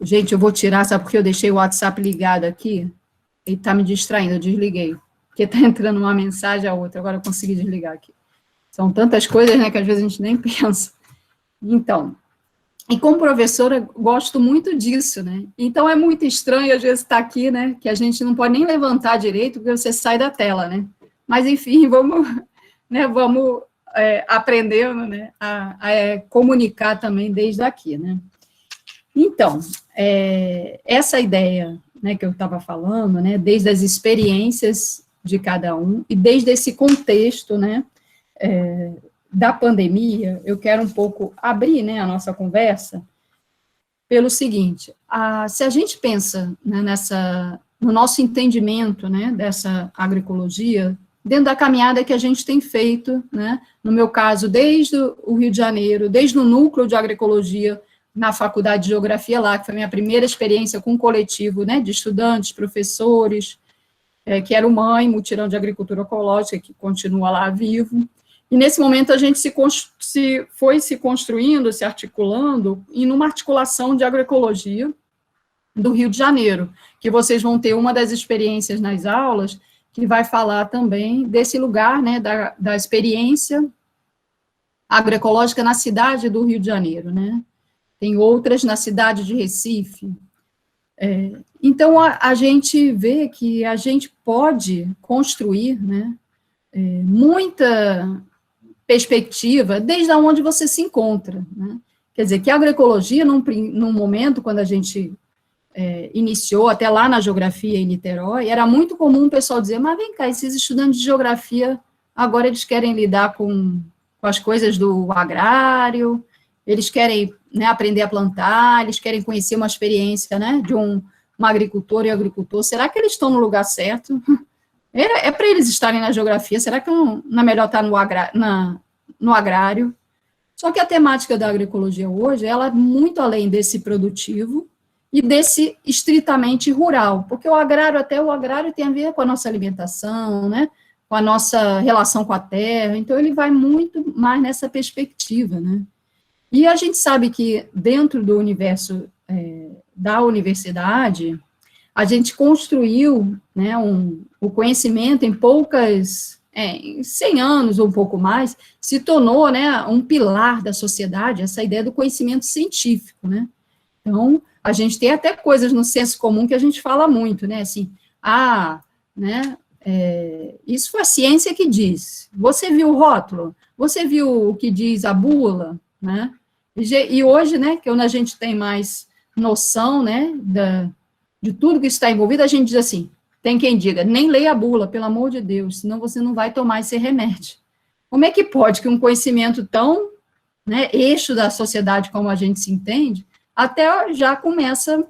Gente, eu vou tirar, sabe porque eu deixei o WhatsApp ligado aqui? Ele está me distraindo, eu desliguei, porque está entrando uma mensagem a outra, agora eu consegui desligar aqui. São tantas coisas, né, que às vezes a gente nem pensa. Então, E como professora, gosto muito disso, né? Então, é muito estranho, às vezes, estar aqui, né? Que a gente não pode nem levantar direito, porque você sai da tela, né? Mas, enfim, vamos, né, vamos aprendendo, né, a comunicar também desde aqui, né? Então, essa ideia, né, que eu estava falando, né, desde as experiências de cada um, e desde esse contexto, né, da pandemia, eu quero um pouco abrir, né, a nossa conversa pelo seguinte: se a gente pensa, né, no nosso entendimento, né, dessa agroecologia, dentro da caminhada que a gente tem feito, né, no meu caso, desde o Rio de Janeiro, desde o núcleo de agroecologia na Faculdade de Geografia lá, que foi a minha primeira experiência com um coletivo, né, de estudantes, professores, que era o MAE, Mutirão de Agricultura Ecológica, que continua lá vivo. E, nesse momento, a gente foi se construindo, se articulando, em uma articulação de agroecologia do Rio de Janeiro, que vocês vão ter uma das experiências nas aulas, que vai falar também desse lugar, né, da experiência agroecológica na cidade do Rio de Janeiro, né? Tem outras na cidade de Recife. Então, a gente vê que a gente pode construir, né, muita perspectiva desde onde você se encontra, né? Quer dizer, que a agroecologia, num momento, quando a gente iniciou, até lá na geografia em Niterói, era muito comum o pessoal dizer: mas vem cá, esses estudantes de geografia, agora eles querem lidar com as coisas do agrário, eles querem, né, aprender a plantar, eles querem conhecer uma experiência, né, de um agricultor e agricultor. Será que eles estão no lugar certo? É para eles estarem na geografia, será que não é melhor estar no agrário? Só que a temática da agroecologia hoje, ela é muito além desse produtivo e desse estritamente rural, porque o agrário tem a ver com a nossa alimentação, né, com a nossa relação com a terra, então ele vai muito mais nessa perspectiva, né. E a gente sabe que dentro do universo da universidade, a gente construiu, né, o conhecimento em em 100 anos ou um pouco mais, se tornou, né, um pilar da sociedade, essa ideia do conhecimento científico, né. Então, a gente tem até coisas no senso comum que a gente fala muito, né, assim, né, isso foi a ciência que diz. Você viu o rótulo? Você viu o que diz a bula? Né? E hoje, né, que a gente tem mais noção, né, de tudo que está envolvido, a gente diz assim, tem quem diga, nem leia a bula, pelo amor de Deus, senão você não vai tomar esse remédio. Como é que pode que um conhecimento tão, né, eixo da sociedade como a gente se entende, até já começa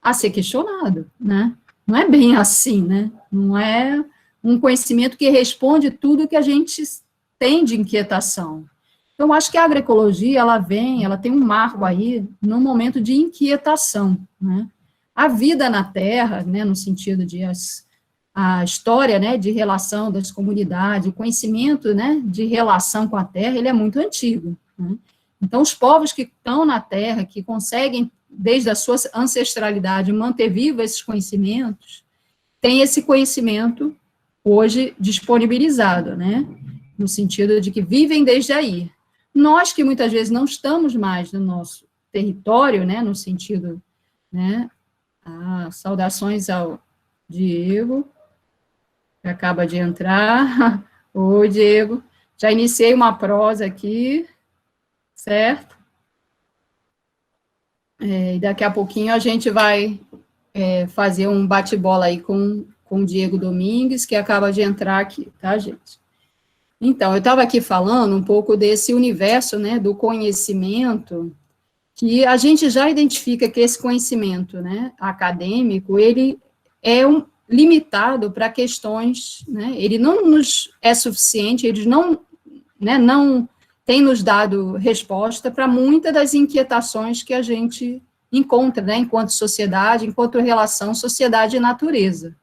a ser questionado, né? Não é bem assim, né? Não é um conhecimento que responde tudo que a gente tem de inquietação. Então, acho que a agroecologia, ela tem um marco aí, num momento de inquietação, né? A vida na Terra, né, no sentido de a história, né, de relação das comunidades, o conhecimento, né, de relação com a Terra, ele é muito antigo, né? Então, os povos que estão na Terra, que conseguem, desde a sua ancestralidade, manter vivos esses conhecimentos, têm esse conhecimento hoje disponibilizado, né? No sentido de que vivem desde aí. Nós que muitas vezes não estamos mais no nosso território, né? No sentido, né? Saudações ao Diego, que acaba de entrar. Oi, Diego. Já iniciei uma prosa aqui, certo? E daqui a pouquinho a gente vai fazer um bate-bola aí com o Diego Domingues, que acaba de entrar aqui, tá, gente? Então, eu estava aqui falando um pouco desse universo, né, do conhecimento, que a gente já identifica que esse conhecimento, né, acadêmico, ele é limitado para questões, né, ele não nos é suficiente, ele não, né, não tem nos dado resposta para muitas das inquietações que a gente encontra, né, enquanto sociedade, enquanto relação sociedade e natureza.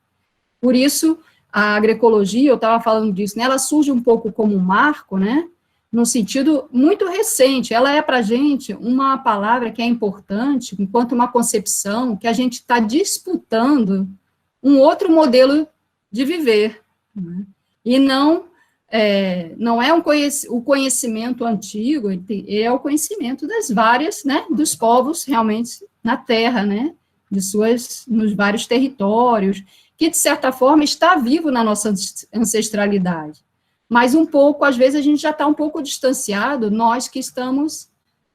Por isso, a agroecologia, eu estava falando disso, né, ela surge um pouco como um marco, né, no sentido muito recente, ela é para a gente uma palavra que é importante, enquanto uma concepção que a gente está disputando um outro modelo de viver, né, e não não é o conhecimento antigo, ele é o conhecimento das várias, né, dos povos realmente na Terra, né, nos vários territórios, que, de certa forma, está vivo na nossa ancestralidade. Mas um pouco, às vezes, a gente já está um pouco distanciado, nós que estamos,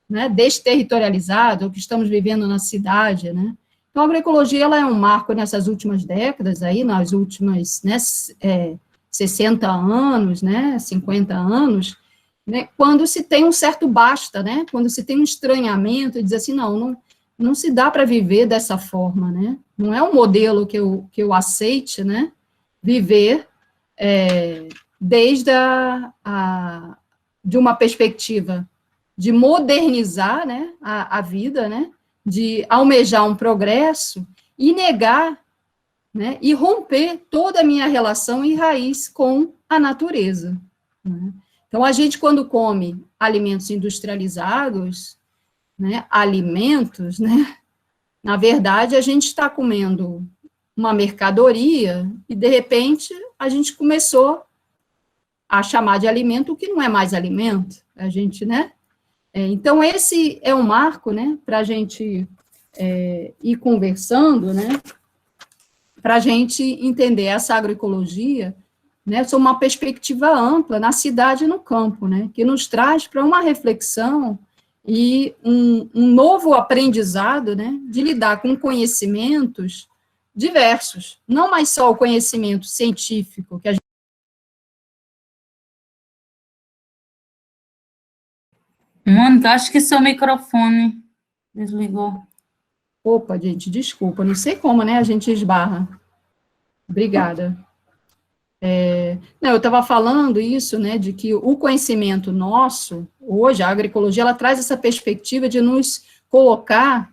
né, desterritorializados, ou que estamos vivendo na cidade, né. Então, a agroecologia, ela é um marco nessas últimas décadas, aí, nas últimas, né, 60 anos, né, 50 anos, né, quando se tem um certo basta, né, quando se tem um estranhamento, e diz assim, não se dá para viver dessa forma, né, não é um modelo que eu aceite, né, viver desde de uma perspectiva de modernizar, né, a vida, né, de almejar um progresso e negar, né, e romper toda a minha relação e raiz com a natureza, né? Então, a gente, quando come alimentos industrializados, né, alimentos, né, na verdade, a gente está comendo uma mercadoria e, de repente, a gente começou a chamar de alimento o que não é mais alimento, a gente, né? Então, esse é um marco, né, para a gente ir conversando, né, para a gente entender essa agroecologia, né, sob uma perspectiva ampla, na cidade e no campo, né, que nos traz para uma reflexão e um novo aprendizado, né, de lidar com conhecimentos diversos, não mais só o conhecimento científico, que a gente... Mônica, acho que seu microfone desligou. Opa, gente, desculpa, não sei como, né, a gente esbarra. Obrigada. Não, eu estava falando isso, né, de que o conhecimento nosso, hoje, a agroecologia, ela traz essa perspectiva de nos colocar,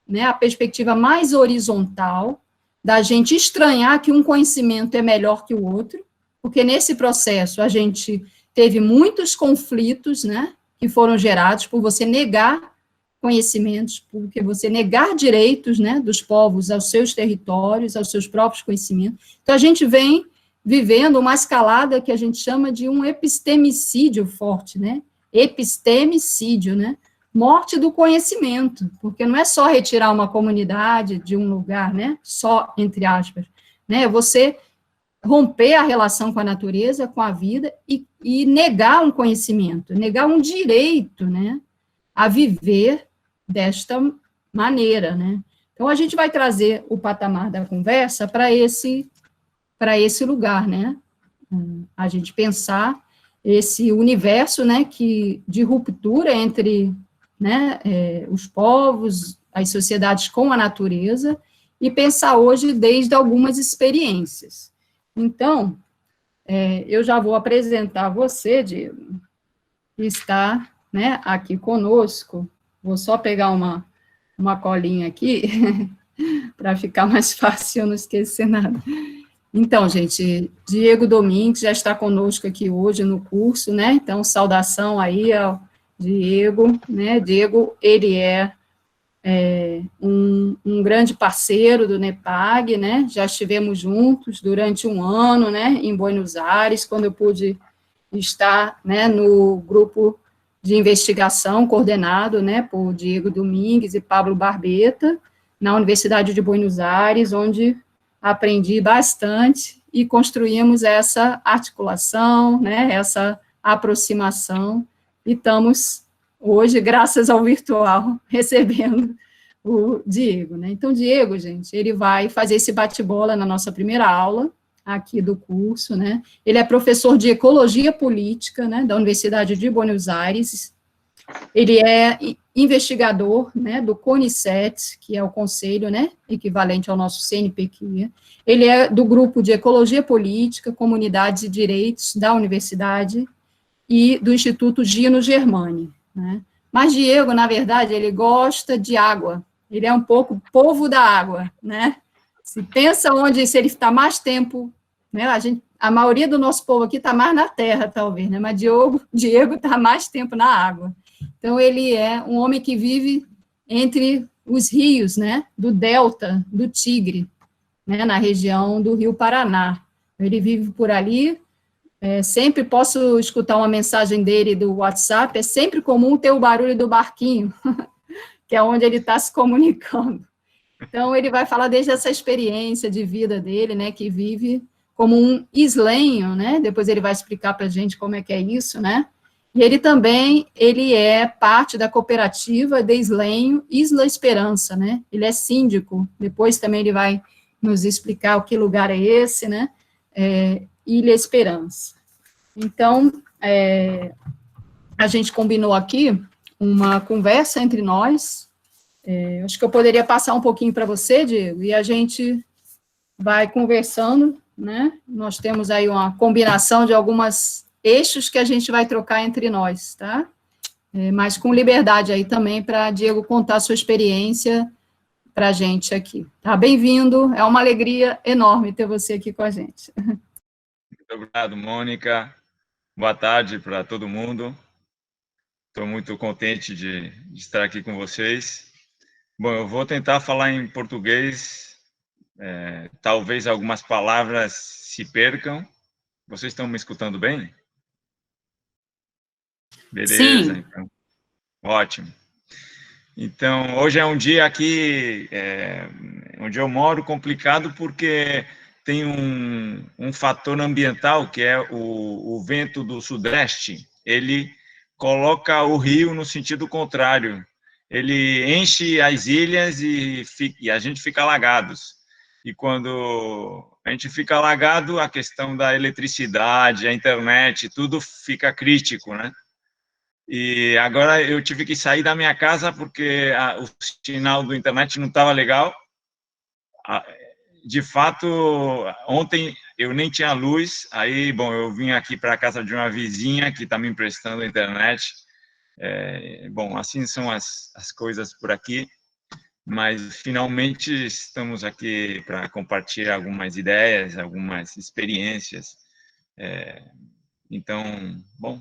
né, a perspectiva mais horizontal, da gente estranhar que um conhecimento é melhor que o outro, porque nesse processo a gente teve muitos conflitos, né, que foram gerados por você negar conhecimentos, porque você negar direitos, né, dos povos aos seus territórios, aos seus próprios conhecimentos. Então, a gente vem vivendo uma escalada que a gente chama de um epistemicídio forte, né, epistemicídio, né, morte do conhecimento, porque não é só retirar uma comunidade de um lugar, né, só, entre aspas, né, você romper a relação com a natureza, com a vida, e negar um conhecimento, negar um direito, né, a viver desta maneira, né. Então, a gente vai trazer o patamar da conversa para esse lugar, né, a gente pensar esse universo, né, de ruptura entre, né, os povos, as sociedades com a natureza, e pensar hoje desde algumas experiências. Então, eu já vou apresentar você, Diego, que está, né, aqui conosco. Vou só pegar uma colinha aqui, para ficar mais fácil eu não esquecer nada. Então, gente, Diego Domingues já está conosco aqui hoje no curso, né? Então, saudação aí ao Diego, né? Diego, ele é um grande parceiro do NEPAG, né? Já estivemos juntos durante um ano, né? Em Buenos Aires, quando eu pude estar, né? No grupo de investigação coordenado, né? Por Diego Domingues e Pablo Barbeta, na Universidade de Buenos Aires, onde aprendi bastante e construímos essa articulação, né, essa aproximação, e estamos hoje, graças ao virtual, recebendo o Diego, né. Então, Diego, gente, ele vai fazer esse bate-bola na nossa primeira aula aqui do curso, né. Ele é professor de Ecologia Política, né, da Universidade de Buenos Aires. Ele é investigador, né, do CONICET, que é o conselho, né, equivalente ao nosso CNPq. Ele é do grupo de Ecologia Política, Comunidades e Direitos da Universidade e do Instituto Gino Germani, né. Mas Diego, na verdade, ele gosta de água, ele é um pouco povo da água, né. Se pensa se ele está mais tempo, né, a maioria do nosso povo aqui está mais na terra, talvez, né, mas Diego está mais tempo na água. Então, ele é um homem que vive entre os rios, né, do delta do Tigre, né, na região do Rio Paraná. Ele vive por ali, sempre posso escutar uma mensagem dele do WhatsApp, é sempre comum ter o barulho do barquinho, que é onde ele está se comunicando. Então, ele vai falar desde essa experiência de vida dele, né, que vive como um islenho, né, depois ele vai explicar para a gente como é que é isso, né, e ele é parte da cooperativa de islenho Isla Esperança, né, ele é síndico, depois também ele vai nos explicar o que lugar é esse, né, Ilha Esperança. Então, a gente combinou aqui uma conversa entre nós, acho que eu poderia passar um pouquinho para você, Diego, e a gente vai conversando, né? Nós temos aí uma combinação de alguns eixos que a gente vai trocar entre nós, tá? Mas com liberdade aí também para Diego contar a sua experiência para a gente aqui. Tá? Bem-vindo, é uma alegria enorme ter você aqui com a gente. Muito obrigado, Mônica. Boa tarde para todo mundo. Estou muito contente de estar aqui com vocês. Bom, eu vou tentar falar em português, talvez algumas palavras se percam. Vocês estão me escutando bem? Beleza, Sim. então. Ótimo. Então, hoje é um dia aqui, onde eu moro, complicado, porque tem um fator ambiental, que é o vento do sudeste. Ele coloca o rio no sentido contrário. Ele enche as ilhas e a gente fica alagados. E quando a gente fica alagado, a questão da eletricidade, a internet, tudo fica crítico, né? E agora eu tive que sair da minha casa porque o sinal do internet não estava legal. De fato, ontem eu nem tinha luz, aí, bom, eu vim aqui para a casa de uma vizinha que está me emprestando a internet. Bom, assim são as coisas por aqui, mas finalmente estamos aqui para compartilhar algumas ideias, algumas experiências. Então, bom,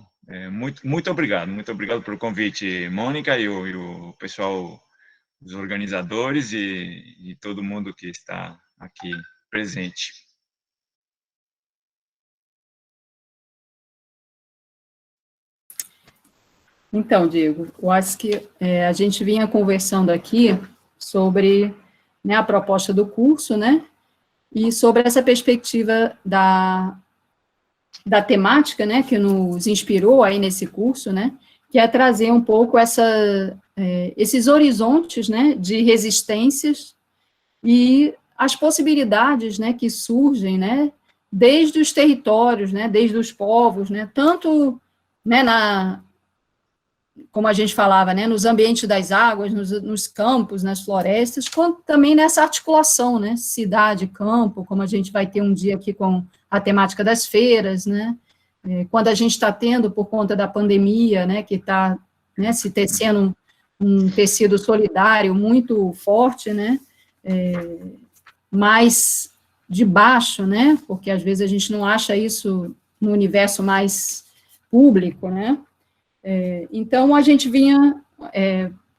muito obrigado pelo convite, Mônica, e o pessoal, os organizadores e todo mundo que está aqui presente. Então, Diego, eu acho que a gente vinha conversando aqui sobre, né, a proposta do curso, né, e sobre essa perspectiva da temática, né, que nos inspirou aí nesse curso, né, que é trazer um pouco esses horizontes, né, de resistências e as possibilidades, né, que surgem, né, desde os territórios, né, desde os povos, né, tanto, né, como a gente falava, né, nos ambientes das águas, nos campos, nas florestas, quanto também nessa articulação, né, cidade, campo, como a gente vai ter um dia aqui com a temática das feiras, né, quando a gente está tendo, por conta da pandemia, né, que está, né, se tecendo um tecido solidário muito forte, né, mais de baixo, né, porque às vezes a gente não acha isso no universo mais público, né. Então, a gente vinha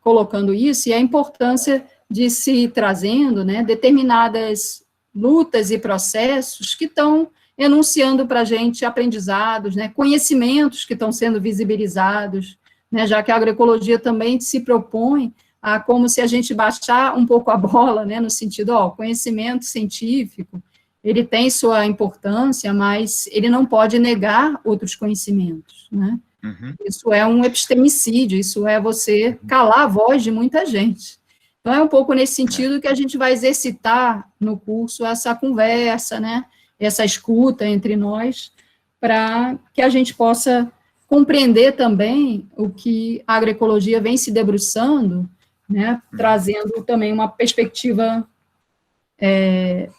colocando isso, e a importância de se ir trazendo, né, determinadas lutas e processos que estão enunciando para a gente aprendizados, né, conhecimentos que estão sendo visibilizados, né, já que a agroecologia também se propõe a como se a gente baixar um pouco a bola, né, no sentido, conhecimento científico, ele tem sua importância, mas ele não pode negar outros conhecimentos, né. Uhum. Isso é um epistemicídio, isso é você calar a voz de muita gente. Então, é um pouco nesse sentido que a gente vai exercitar no curso essa conversa, né, essa escuta entre nós, para que a gente possa compreender também o que a agroecologia vem se debruçando, né, trazendo também uma perspectiva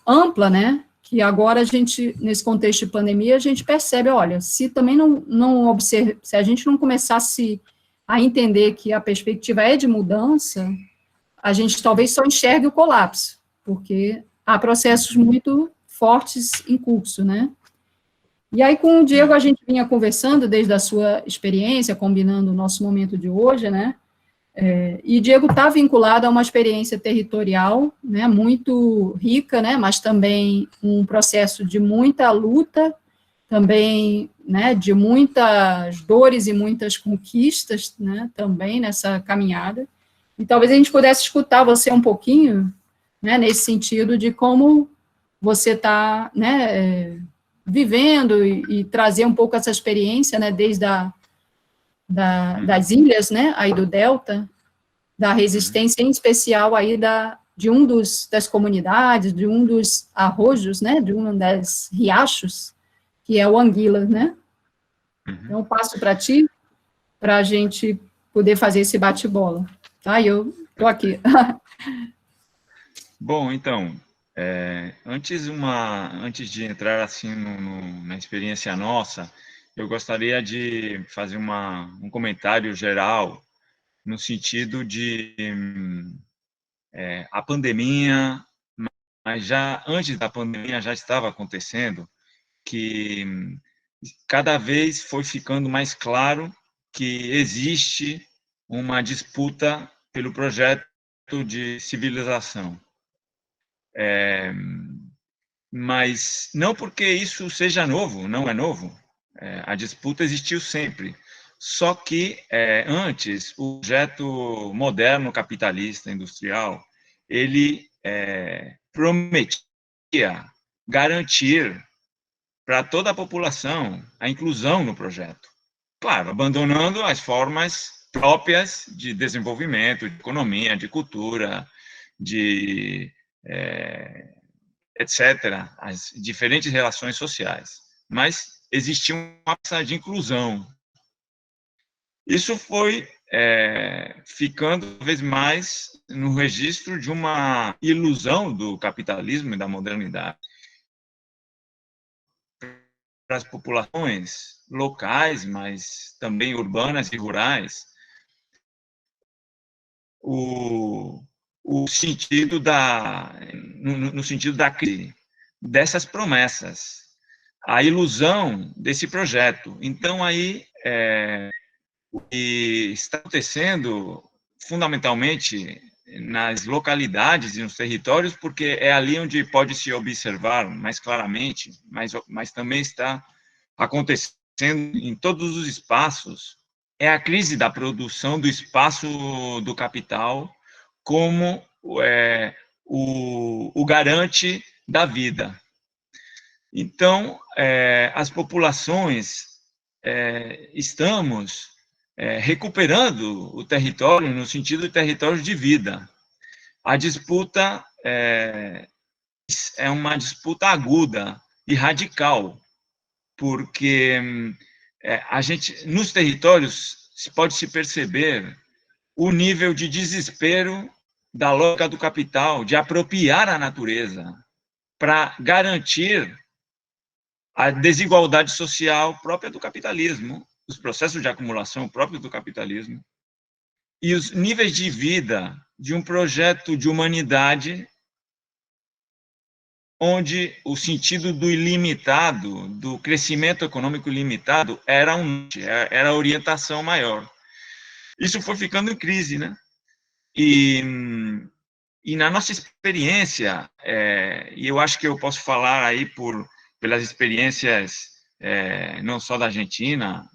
ampla, né, que agora a gente, nesse contexto de pandemia, a gente percebe, olha, se também se a gente não começasse a entender que a perspectiva é de mudança, a gente talvez só enxergue o colapso, porque há processos muito fortes em curso, né? E aí, com o Diego, a gente vinha conversando desde a sua experiência, combinando o nosso momento de hoje, né? E Diego está vinculado a uma experiência territorial, né, muito rica, né, mas também um processo de muita luta também, né, de muitas dores e muitas conquistas, né, também nessa caminhada. E talvez a gente pudesse escutar você um pouquinho, né, nesse sentido de como você está, né, vivendo e trazer um pouco essa experiência, né, desde das ilhas, né, aí do Delta, da resistência, em especial aí de das comunidades, de um dos arrojos, né, de um das riachos, que é o Anguila, né? Então, eu passo para ti, para a gente poder fazer esse bate-bola, tá? E eu estou aqui. Bom, então, antes de entrar assim na experiência nossa, eu gostaria de fazer um comentário geral no sentido de a pandemia, mas já antes da pandemia já estava acontecendo que cada vez foi ficando mais claro que existe uma disputa pelo projeto de civilização. Mas não porque isso seja novo, não é novo. A disputa existiu sempre. Só que, antes, o projeto moderno capitalista industrial, ele prometia garantir para toda a população a inclusão no projeto. Claro, abandonando as formas próprias de desenvolvimento, de economia, de cultura, de etc., as diferentes relações sociais. Mas existia uma massa de inclusão. Isso foi ficando cada vez mais no registro de uma ilusão do capitalismo e da modernidade. Para as populações locais, mas também urbanas e rurais, no sentido da crise, dessas promessas, a ilusão desse projeto. Então, aí, o que está acontecendo, fundamentalmente, nas localidades e nos territórios, porque é ali onde pode se observar mais claramente, mas também está acontecendo em todos os espaços, é a crise da produção do espaço do capital como o garante da vida. Então, as populações estamos recuperando o território no sentido de território de vida. A disputa é uma disputa aguda e radical, porque a gente, nos territórios, pode se perceber o nível de desespero da lógica do capital, de apropriar a natureza para garantir a desigualdade social própria do capitalismo, os processos de acumulação próprios do capitalismo, e os níveis de vida de um projeto de humanidade onde o sentido do ilimitado, do crescimento econômico ilimitado, era a orientação maior. Isso foi ficando em crise, né? E na nossa experiência, e eu acho que eu posso falar aí pelas experiências não só da Argentina,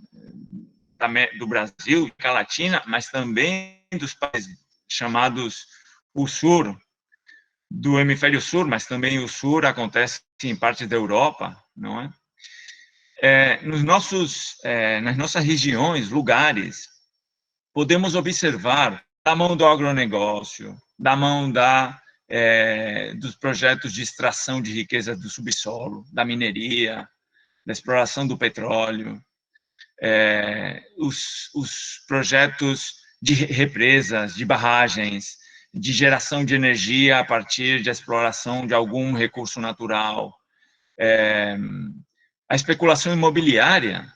do Brasil, América Latina, mas também dos países chamados o Sur, do hemisfério sul, mas também o sul acontece em partes da Europa, não é? Nas nossas regiões, lugares, podemos observar da mão do agronegócio, da mão dos projetos de extração de riqueza do subsolo, da mineria, da exploração do petróleo, os projetos de represas, de barragens, de geração de energia a partir de exploração de algum recurso natural, a especulação imobiliária,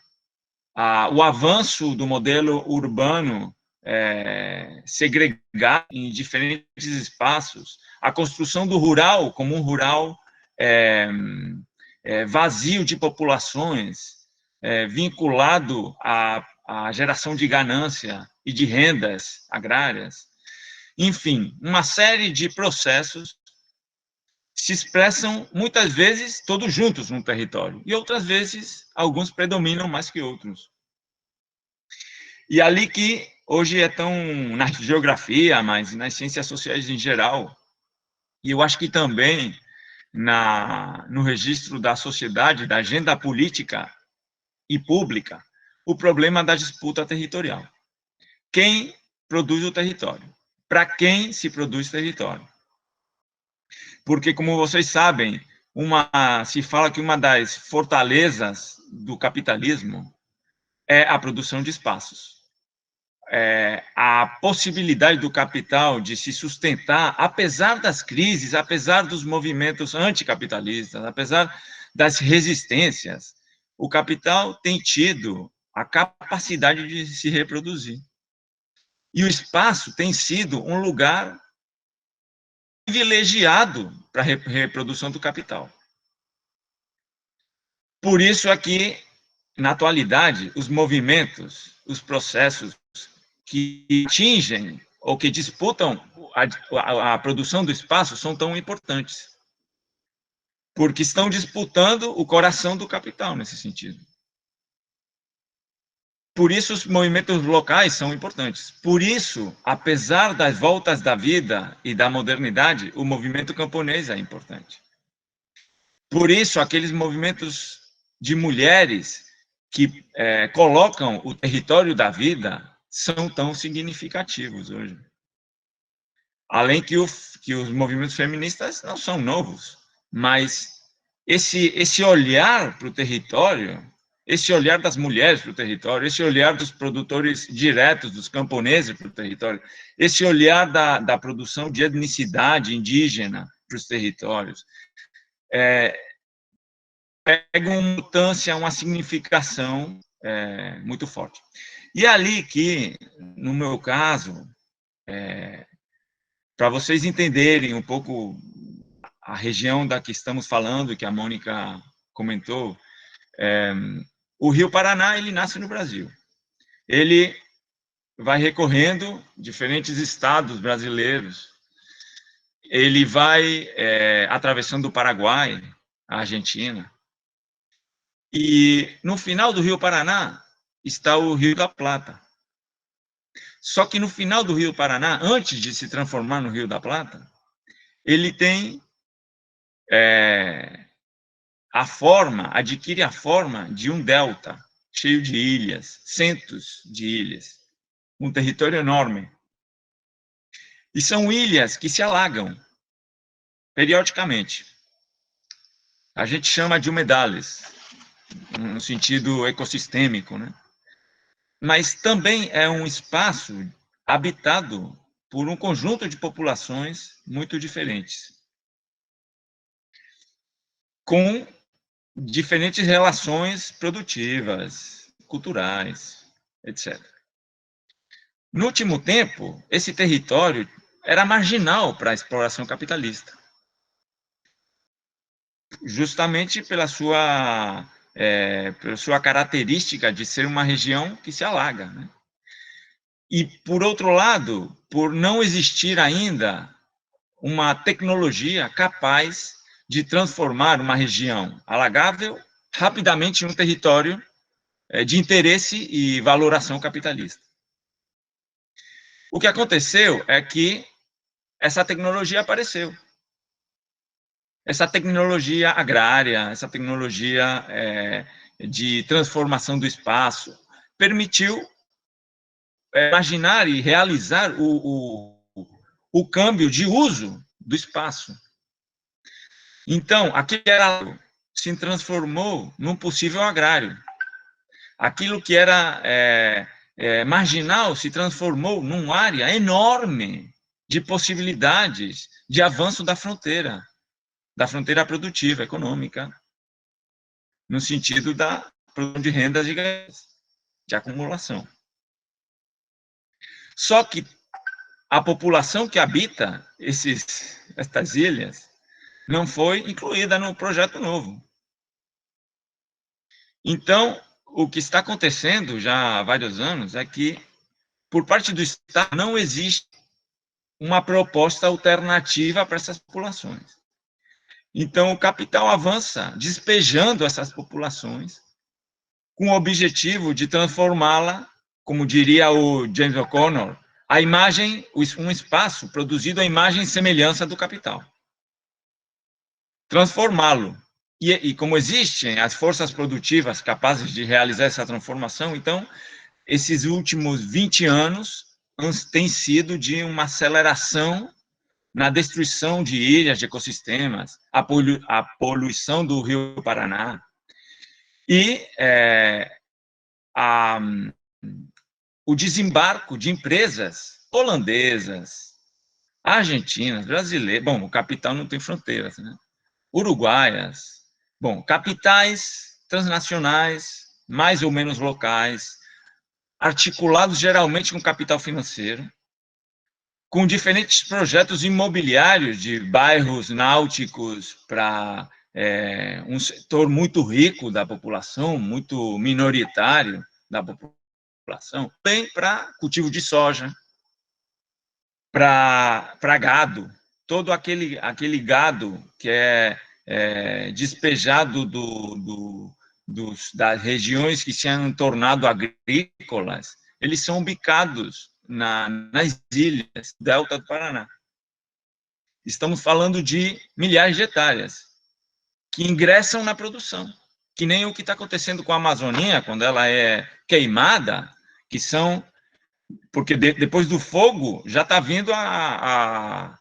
o avanço do modelo urbano segregado em diferentes espaços, a construção do rural como um rural vazio de populações, vinculado à geração de ganância e de rendas agrárias. Enfim, uma série de processos se expressam, muitas vezes, todos juntos no território, e outras vezes, alguns predominam mais que outros. E ali que hoje é tão, na geografia, mas nas ciências sociais em geral, e eu acho que também no registro da sociedade, da agenda política e pública, o problema da disputa territorial. Quem produz o território? Para quem se produz território? Porque, como vocês sabem, se fala que uma das fortalezas do capitalismo é a produção de espaços. A possibilidade do capital de se sustentar, apesar das crises, apesar dos movimentos anticapitalistas, apesar das resistências, o capital tem tido a capacidade de se reproduzir. E o espaço tem sido um lugar privilegiado para a reprodução do capital. Por isso aqui, na atualidade, os movimentos, os processos que atingem ou que disputam a produção do espaço são tão importantes, porque estão disputando o coração do capital nesse sentido. Por isso os movimentos locais são importantes. Por isso, apesar das voltas da vida e da modernidade, o movimento camponês é importante. Por isso, aqueles movimentos de mulheres que colocam o território da vida são tão significativos hoje. Além que os movimentos feministas não são novos, mas esse olhar para o território, esse olhar das mulheres para o território, esse olhar dos produtores diretos, dos camponeses para o território, esse olhar da produção de etnicidade indígena para os territórios, pega uma importância, uma significação muito forte. E ali que, no meu caso, para vocês entenderem um pouco a região da que estamos falando, que a Mônica comentou, o Rio Paraná, ele nasce no Brasil. Ele vai recorrendo diferentes estados brasileiros, ele vai atravessando o Paraguai, a Argentina, e no final do Rio Paraná está o Rio da Plata. Só que no final do Rio Paraná, antes de se transformar no Rio da Plata, ele tem adquire a forma de um delta, cheio de ilhas, centos de ilhas, um território enorme. E são ilhas que se alagam periodicamente. A gente chama de humedales, no sentido ecossistêmico, né? Mas também é um espaço habitado por um conjunto de populações muito diferentes, com diferentes relações produtivas, culturais, etc. No último tempo, esse território era marginal para a exploração capitalista, justamente pela sua característica de ser uma região que se alaga, né? E, por outro lado, por não existir ainda uma tecnologia capaz de transformar uma região alagável rapidamente em um território de interesse e valoração capitalista. O que aconteceu é que essa tecnologia apareceu. Essa tecnologia agrária, essa tecnologia de transformação do espaço, permitiu imaginar e realizar o câmbio de uso do espaço. Então, aquilo que era se transformou num possível agrário. Aquilo que era marginal se transformou numa área enorme de possibilidades de avanço da fronteira produtiva, econômica, no sentido da produção de rendas e ganhos, de acumulação. Só que a população que habita estas ilhas não foi incluída no projeto novo. Então, o que está acontecendo já há vários anos é que, por parte do Estado, não existe uma proposta alternativa para essas populações. Então, o capital avança despejando essas populações com o objetivo de transformá-la, como diria o James O'Connor, a imagem, um espaço produzido à imagem e semelhança do capital. Transformá-lo. E como existem as forças produtivas capazes de realizar essa transformação, então, esses últimos 20 anos têm sido de uma aceleração na destruição de ilhas, de ecossistemas, a poluição do Rio Paraná e o desembarco de empresas holandesas, argentinas, brasileiras, bom, o capital não tem fronteiras, né? Uruguaias, bom, capitais transnacionais, mais ou menos locais, articulados geralmente com capital financeiro, com diferentes projetos imobiliários de bairros náuticos para um setor muito rico da população, muito minoritário da população, tem para cultivo de soja, para gado, todo aquele gado que é despejado das regiões que se han tornado agrícolas, eles são ubicados nas ilhas do Delta do Paraná. Estamos falando de milhares de hectares que ingressam na produção, que nem o que está acontecendo com a Amazônia, quando ela é queimada, que são... Porque depois do fogo já está vindo a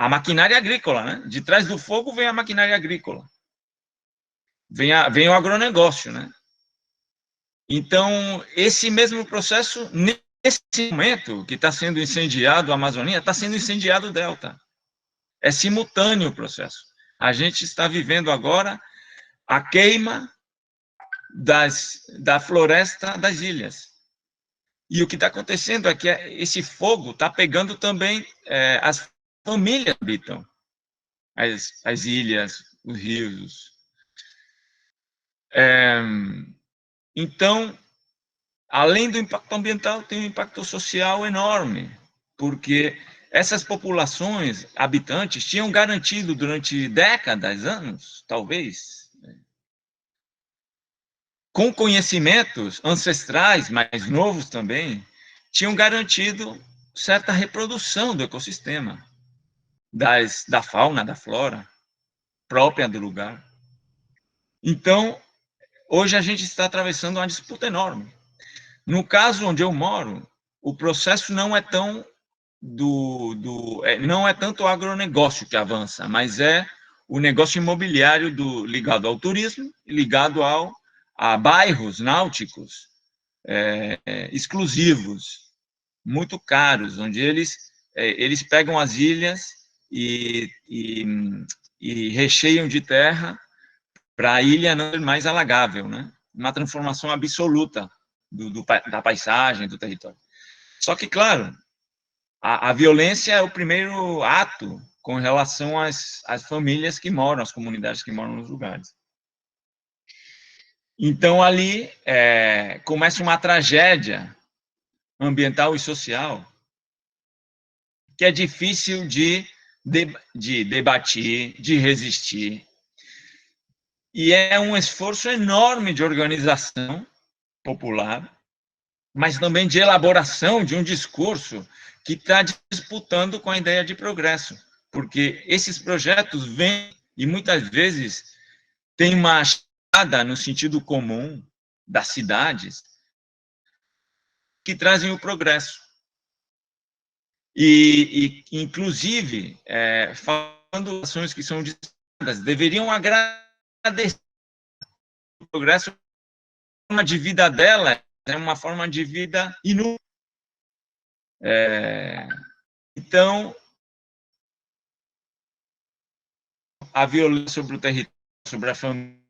maquinária agrícola, né? De trás do fogo vem a maquinária agrícola. Vem o agronegócio, né? Então, esse mesmo processo, nesse momento que está sendo incendiado a Amazônia, está sendo incendiado o Delta. É simultâneo o processo. A gente está vivendo agora a queima da floresta das ilhas. E o que está acontecendo é que esse fogo está pegando também as famílias que habitam as ilhas, os rios. Então, além do impacto ambiental, tem um impacto social enorme, porque essas populações habitantes tinham garantido durante décadas, anos, talvez, com conhecimentos ancestrais, mais novos também, tinham garantido certa reprodução do ecossistema, da fauna, da flora, própria do lugar. Então, hoje a gente está atravessando uma disputa enorme. No caso onde eu moro, o processo não é tão não é tanto o agronegócio que avança, mas é o negócio imobiliário ligado ao turismo, ligado a bairros náuticos exclusivos, muito caros, onde eles pegam as ilhas e recheiam de terra para a ilha não ser mais alagável, né? Uma transformação absoluta da paisagem, do território. Só que, claro, a violência é o primeiro ato com relação às famílias que moram, às comunidades que moram nos lugares. Então, ali começa uma tragédia ambiental e social que é difícil de debater, de resistir. E é um esforço enorme de organização popular, mas também de elaboração de um discurso que está disputando com a ideia de progresso, porque esses projetos vêm e muitas vezes têm uma achada no sentido comum das cidades que trazem o progresso. Inclusive, falando de ações que são discutidas, deveriam agradecer o progresso. A forma de vida dela é uma forma de vida inútil. Então, a violência sobre o território, sobre a família,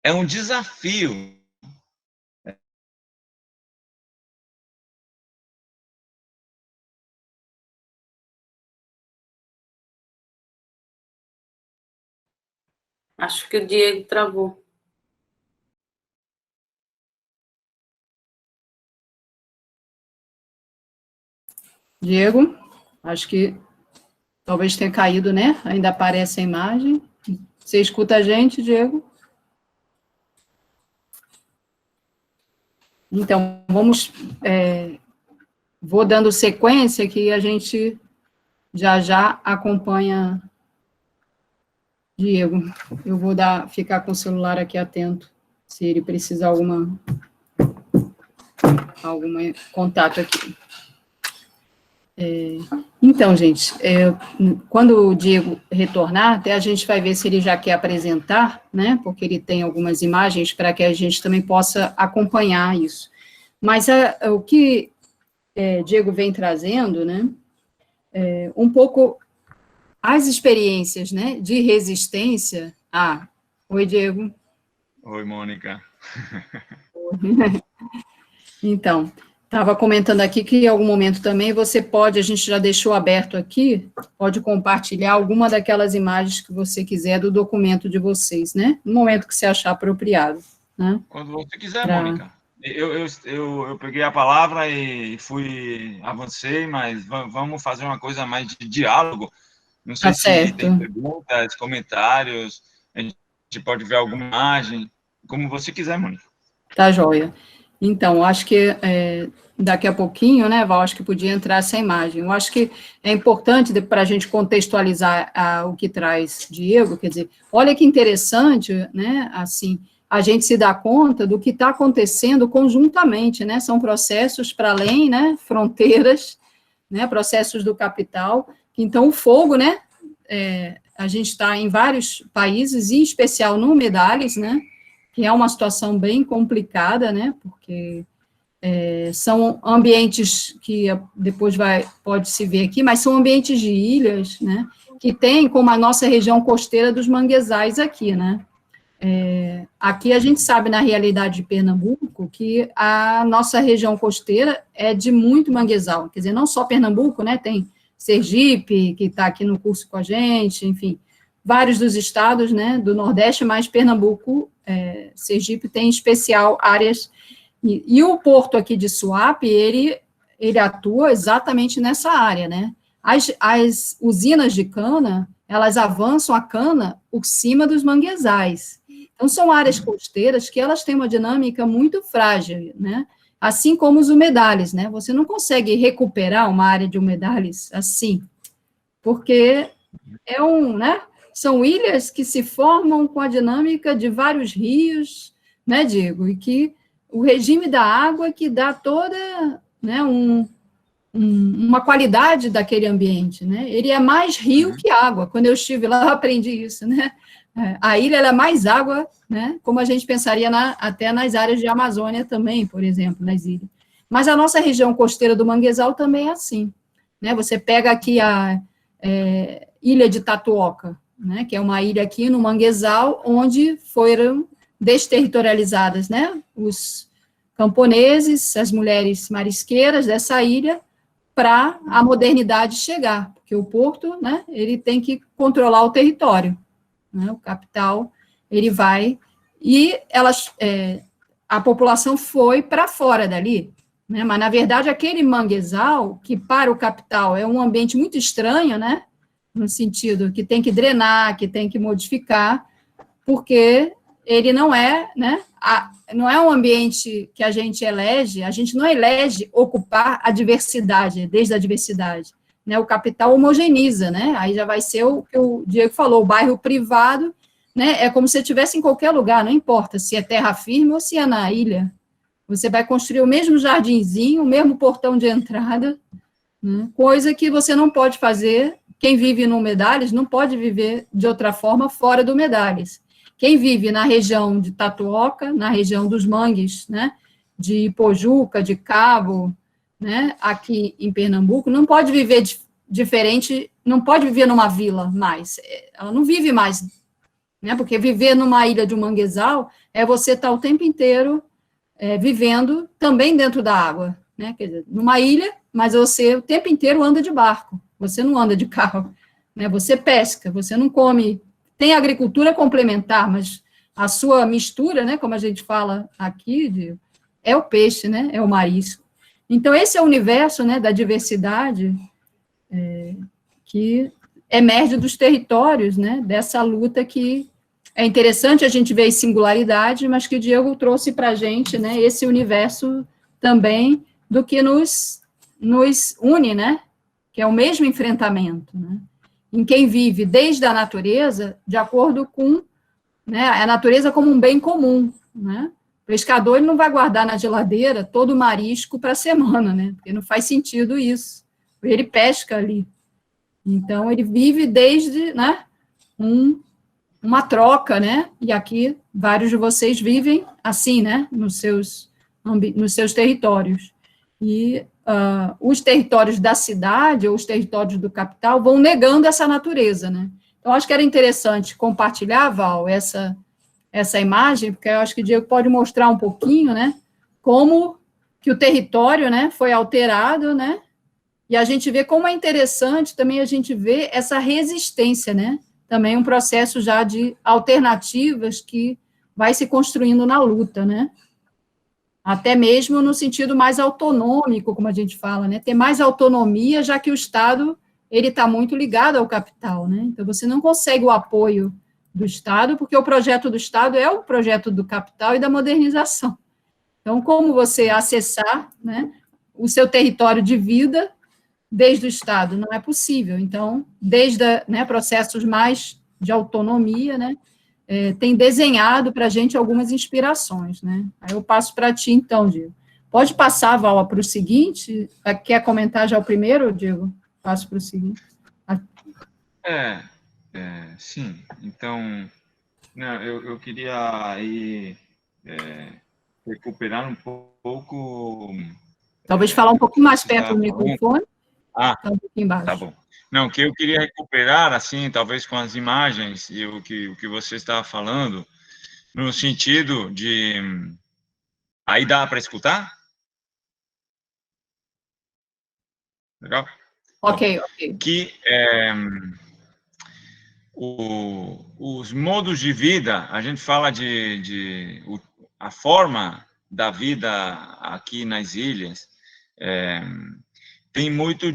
é um desafio. Acho que o Diego travou. Diego, acho que Talvez tenha caído, né? Ainda aparece a imagem. Você escuta a gente, Diego? Então, vou dando sequência que a gente já acompanha Diego. Eu vou ficar com o celular aqui atento, se ele precisar algum contato aqui. Então, gente, quando o Diego retornar, até a gente vai ver se ele já quer apresentar, né, porque ele tem algumas imagens para que a gente também possa acompanhar isso. Mas o que Diego vem trazendo, né, um pouco as experiências, né, de resistência. Oi, Diego. Oi, Mônica. Então, estava comentando aqui que em algum momento também a gente já deixou aberto aqui, pode compartilhar alguma daquelas imagens que você quiser do documento de vocês, né? No momento que você achar apropriado. Né? Quando você quiser, Mônica. Eu peguei a palavra e avancei, mas vamos fazer uma coisa mais de diálogo. Não sei se tem perguntas, comentários, a gente pode ver alguma imagem, como você quiser, Mônica. Tá, joia. Então, acho que daqui a pouquinho, né, Val, acho que podia entrar essa imagem. Eu acho que é importante para a gente contextualizar o que traz Diego, quer dizer, olha que interessante, né, assim, a gente se dá conta do que está acontecendo conjuntamente, né, são processos para além, né, fronteiras, né, processos do capital. Então, o fogo, né, a gente está em vários países, em especial no Medalhas, né, que é uma situação bem complicada, né, porque são ambientes que depois pode se ver aqui, mas são ambientes de ilhas, né, que tem como a nossa região costeira dos manguezais aqui, né. Aqui a gente sabe, na realidade de Pernambuco, que a nossa região costeira é de muito manguezal, quer dizer, não só Pernambuco, né, tem Sergipe, que está aqui no curso com a gente, enfim, vários dos estados, né, do Nordeste, mas Pernambuco, Sergipe tem em especial áreas, e o porto aqui de Suape, ele atua exatamente nessa área, né, as usinas de cana, elas avançam a cana por cima dos manguezais, então são áreas costeiras que elas têm uma dinâmica muito frágil, né, assim como os humedales, né, você não consegue recuperar uma área de humedales assim, porque né, são ilhas que se formam com a dinâmica de vários rios, né, Diego, e que o regime da água que dá toda, né, uma qualidade daquele ambiente, né, ele é mais rio que água, quando eu estive lá eu aprendi isso, né, a ilha ela é mais água, né, como a gente pensaria até nas áreas de Amazônia também, por exemplo, nas ilhas, mas a nossa região costeira do Manguezal também é assim, né, você pega aqui a ilha de Tatuoca, né, que é uma ilha aqui no Manguezal, onde foram desterritorializadas, né, os camponeses, as mulheres marisqueiras dessa ilha, para a modernidade chegar, porque o porto, né, ele tem que controlar o território, né, o capital, ele vai, e a população foi para fora dali, né, mas, na verdade, aquele manguezal, que para o capital é um ambiente muito estranho, né, no sentido que tem que drenar, que tem que modificar, porque ele não é, né, não é um ambiente que a gente não elege ocupar a diversidade, desde a diversidade, né, o capital homogeneiza, né, aí já vai ser o que o Diego falou, o bairro privado, né, é como se estivesse em qualquer lugar, não importa se é terra firme ou se é na ilha, você vai construir o mesmo jardinzinho, o mesmo portão de entrada, né, coisa que você não pode fazer, quem vive no Medalhas não pode viver de outra forma fora do Medalhas. Quem vive na região de Tatuoca, na região dos mangues, né, de Pojuca, de Cabo, né, aqui em Pernambuco, não pode viver diferente, não pode viver numa vila mais, ela não vive mais, né, porque viver numa ilha de um manguezal é você estar o tempo inteiro vivendo também dentro da água, né, quer dizer, numa ilha, mas você o tempo inteiro anda de barco, você não anda de carro, né, você pesca, você não come. Tem agricultura complementar, mas a sua mistura, né, como a gente fala aqui, é o peixe, né, é o marisco. Então, esse é o universo, né, da diversidade que emerge dos territórios, né, dessa luta que é interessante a gente ver as singularidades, mas que o Diego trouxe para a gente, né, esse universo também do que nos une, né, que é o mesmo enfrentamento, né, em quem vive desde a natureza, de acordo com, né, a natureza como um bem comum, né. O pescador ele não vai guardar na geladeira todo o marisco para a semana, né, porque não faz sentido isso. Ele pesca ali. Então, ele vive desde, né, uma troca, né, e aqui vários de vocês vivem assim, né, nos seus territórios. E os territórios da cidade, ou os territórios do capital, vão negando essa natureza, né. Então, acho que era interessante compartilhar, Val, essa imagem, porque eu acho que o Diego pode mostrar um pouquinho, né, como que o território, né, foi alterado, né, e a gente vê como é interessante também a gente ver essa resistência, né? Também um processo já de alternativas que vai se construindo na luta, né? Até mesmo no sentido mais autonômico, como a gente fala, né? Ter mais autonomia, já que o Estado, ele está muito ligado ao capital, né? Então, você não consegue o apoio do Estado, porque o projeto do Estado é o projeto do capital e da modernização. Então, como você acessar, né, o seu território de vida desde o Estado? Não é possível. Então, desde processos mais de autonomia, né, tem desenhado para a gente algumas inspirações, né? Aí eu passo para ti, então, Diego. Pode passar, Val, para o seguinte? Quer comentar já o primeiro, Diego? Passo para o seguinte. Sim. Então, não, eu queria aí recuperar um pouco... Talvez falar um pouquinho mais perto do microfone. Tá um pouquinho embaixo. Tá bom. Não, que eu queria recuperar, assim, talvez com as imagens e o que você estava falando, no sentido de... Aí dá para escutar? Legal? Ok. Que os modos de vida, a gente fala a forma da vida aqui nas ilhas, tem muito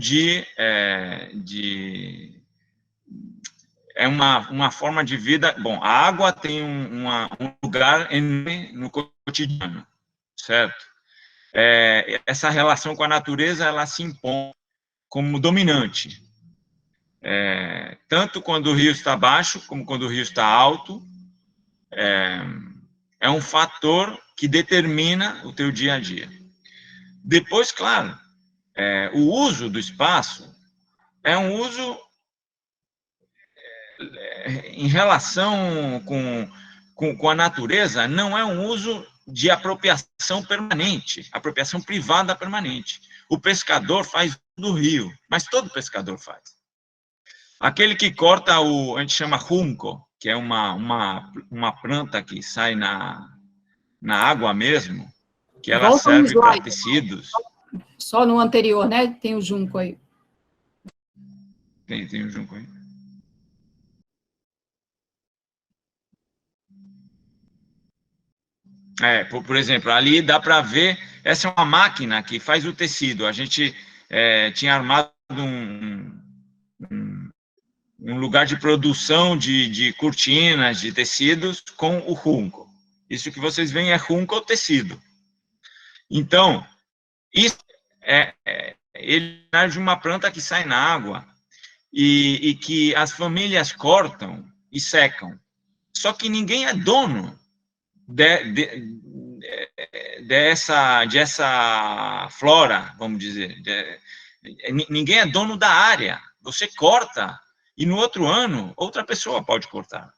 é uma forma de vida. Bom, a água tem um lugar enorme no cotidiano, certo? Essa relação com a natureza, ela se impõe como dominante, tanto quando o rio está baixo como quando o rio está alto. É um fator que determina o teu dia a dia. Depois, claro, o uso do espaço é um uso em relação com a natureza, não é um uso de apropriação permanente, apropriação privada permanente. O pescador faz do rio, mas todo pescador faz. Aquele que corta a gente chama junco, que é uma planta que sai na água mesmo, que ela serve para tecidos. Só no anterior, né? Tem o junco aí. Tem o junco aí. Por exemplo, ali dá para ver, essa é uma máquina que faz o tecido. A gente tinha armado um lugar de produção de cortinas, de tecidos, com o junco. Isso que vocês veem é junco ou tecido. Então, isso ele é de uma planta que sai na água e que as famílias cortam e secam. Só que ninguém é dono dessa flora, vamos dizer. Ninguém é dono da área. Você corta e no outro ano outra pessoa pode cortar.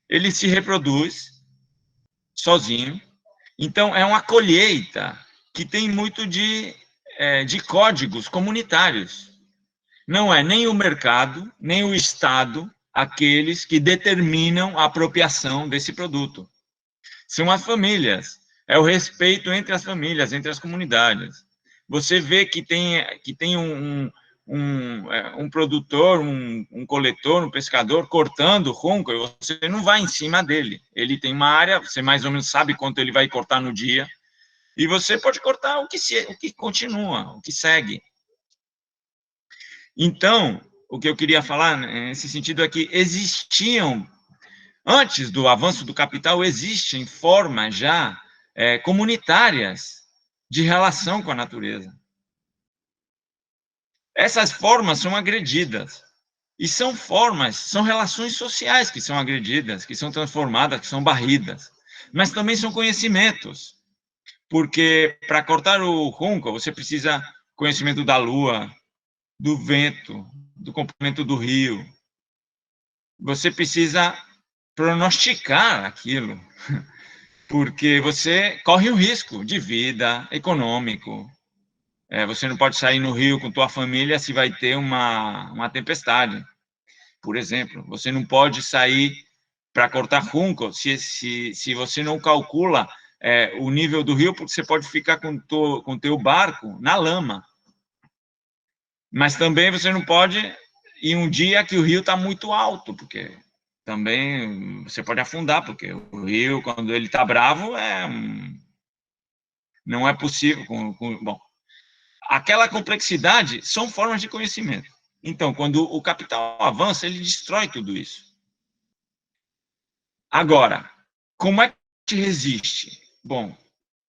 Ele se reproduz sozinho. Então, é uma colheita que tem muito de códigos comunitários. Não é nem o mercado, nem o Estado, aqueles que determinam a apropriação desse produto. São as famílias, é o respeito entre as famílias, entre as comunidades. Você vê que tem um produtor, um coletor, um pescador cortando o junco, e você não vai em cima dele. Ele tem uma área, você mais ou menos sabe quanto ele vai cortar no dia, e você pode cortar o que continua, o que segue. Então, o que eu queria falar nesse sentido é que existiam, antes do avanço do capital, existem formas já comunitárias de relação com a natureza. Essas formas são agredidas. E são formas, são relações sociais que são agredidas, que são transformadas, que são barridas. Mas também são conhecimentos. Porque para cortar o junco, você precisa conhecimento da lua, do vento, do comprimento do rio. Você precisa pronosticar aquilo, porque você corre um risco de vida, econômico. Você não pode sair no rio com tua família se vai ter uma tempestade, por exemplo. Você não pode sair para cortar junco se você não calcula o nível do rio, porque você pode ficar com teu barco na lama. Mas também você não pode ir um dia que o rio está muito alto, porque também você pode afundar, porque o rio, quando ele está bravo, não é possível. Bom, aquela complexidade são formas de conhecimento. Então, quando o capital avança, ele destrói tudo isso. Agora, como é que a gente resiste? Bom,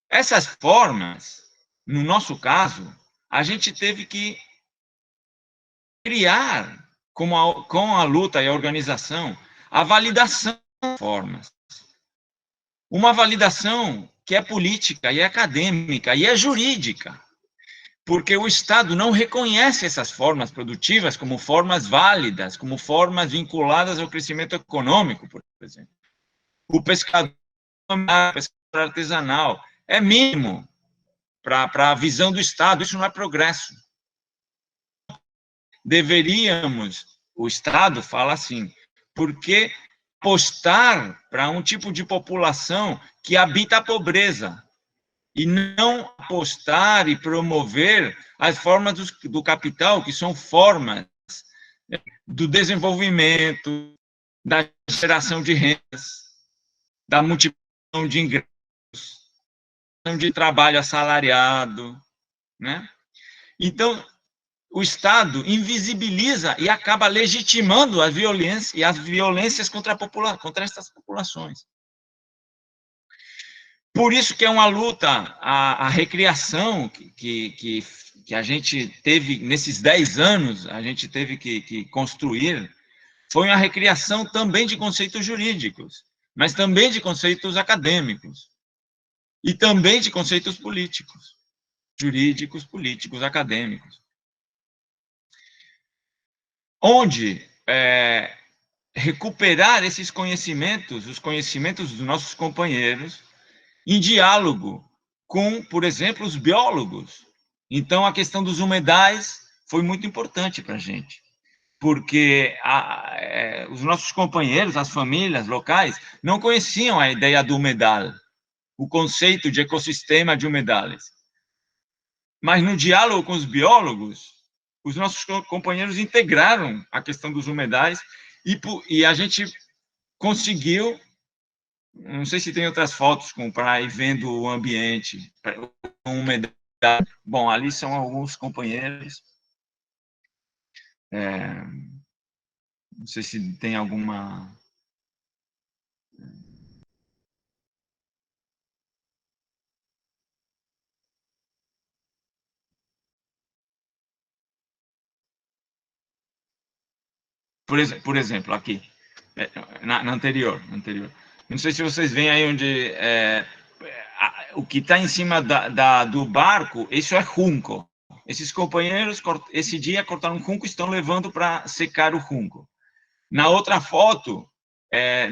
essas formas, no nosso caso, a gente teve que criar, com a luta e a organização, a validação das formas. Uma validação que é política, e é acadêmica, e é jurídica. Porque o Estado não reconhece essas formas produtivas como formas válidas, como formas vinculadas ao crescimento econômico, por exemplo. O pescador artesanal é mínimo para a visão do Estado, isso não é progresso. O Estado fala assim, porque apostar para um tipo de população que habita a pobreza, e não apostar e promover as formas do capital, que são formas do desenvolvimento, da geração de rendas, da multiplicação de ingressos, de trabalho assalariado, né? Então, o Estado invisibiliza e acaba legitimando a violência e as violências contra essas populações. Por isso que é uma luta, a recriação que a gente teve, nesses 10 anos, a gente teve que construir, foi uma recriação também de conceitos jurídicos, mas também de conceitos acadêmicos, e também de conceitos políticos, jurídicos, políticos, acadêmicos. Onde recuperar esses conhecimentos, os conhecimentos dos nossos companheiros, em diálogo com, por exemplo, os biólogos. Então, a questão dos humedais foi muito importante para a gente, porque os nossos companheiros, as famílias locais, não conheciam a ideia do humedal, o conceito de ecossistema de humedales. Mas, no diálogo com os biólogos, os nossos companheiros integraram a questão dos humedais e a gente conseguiu. Não sei se tem outras fotos para ir vendo o ambiente, umidade. Bom, ali são alguns companheiros. Não sei se tem alguma. Por exemplo, aqui, na anterior. Não sei se vocês veem aí onde o que está em cima do barco, isso é junco. Esses companheiros, esse dia, cortaram um junco e estão levando para secar o junco. Na outra foto,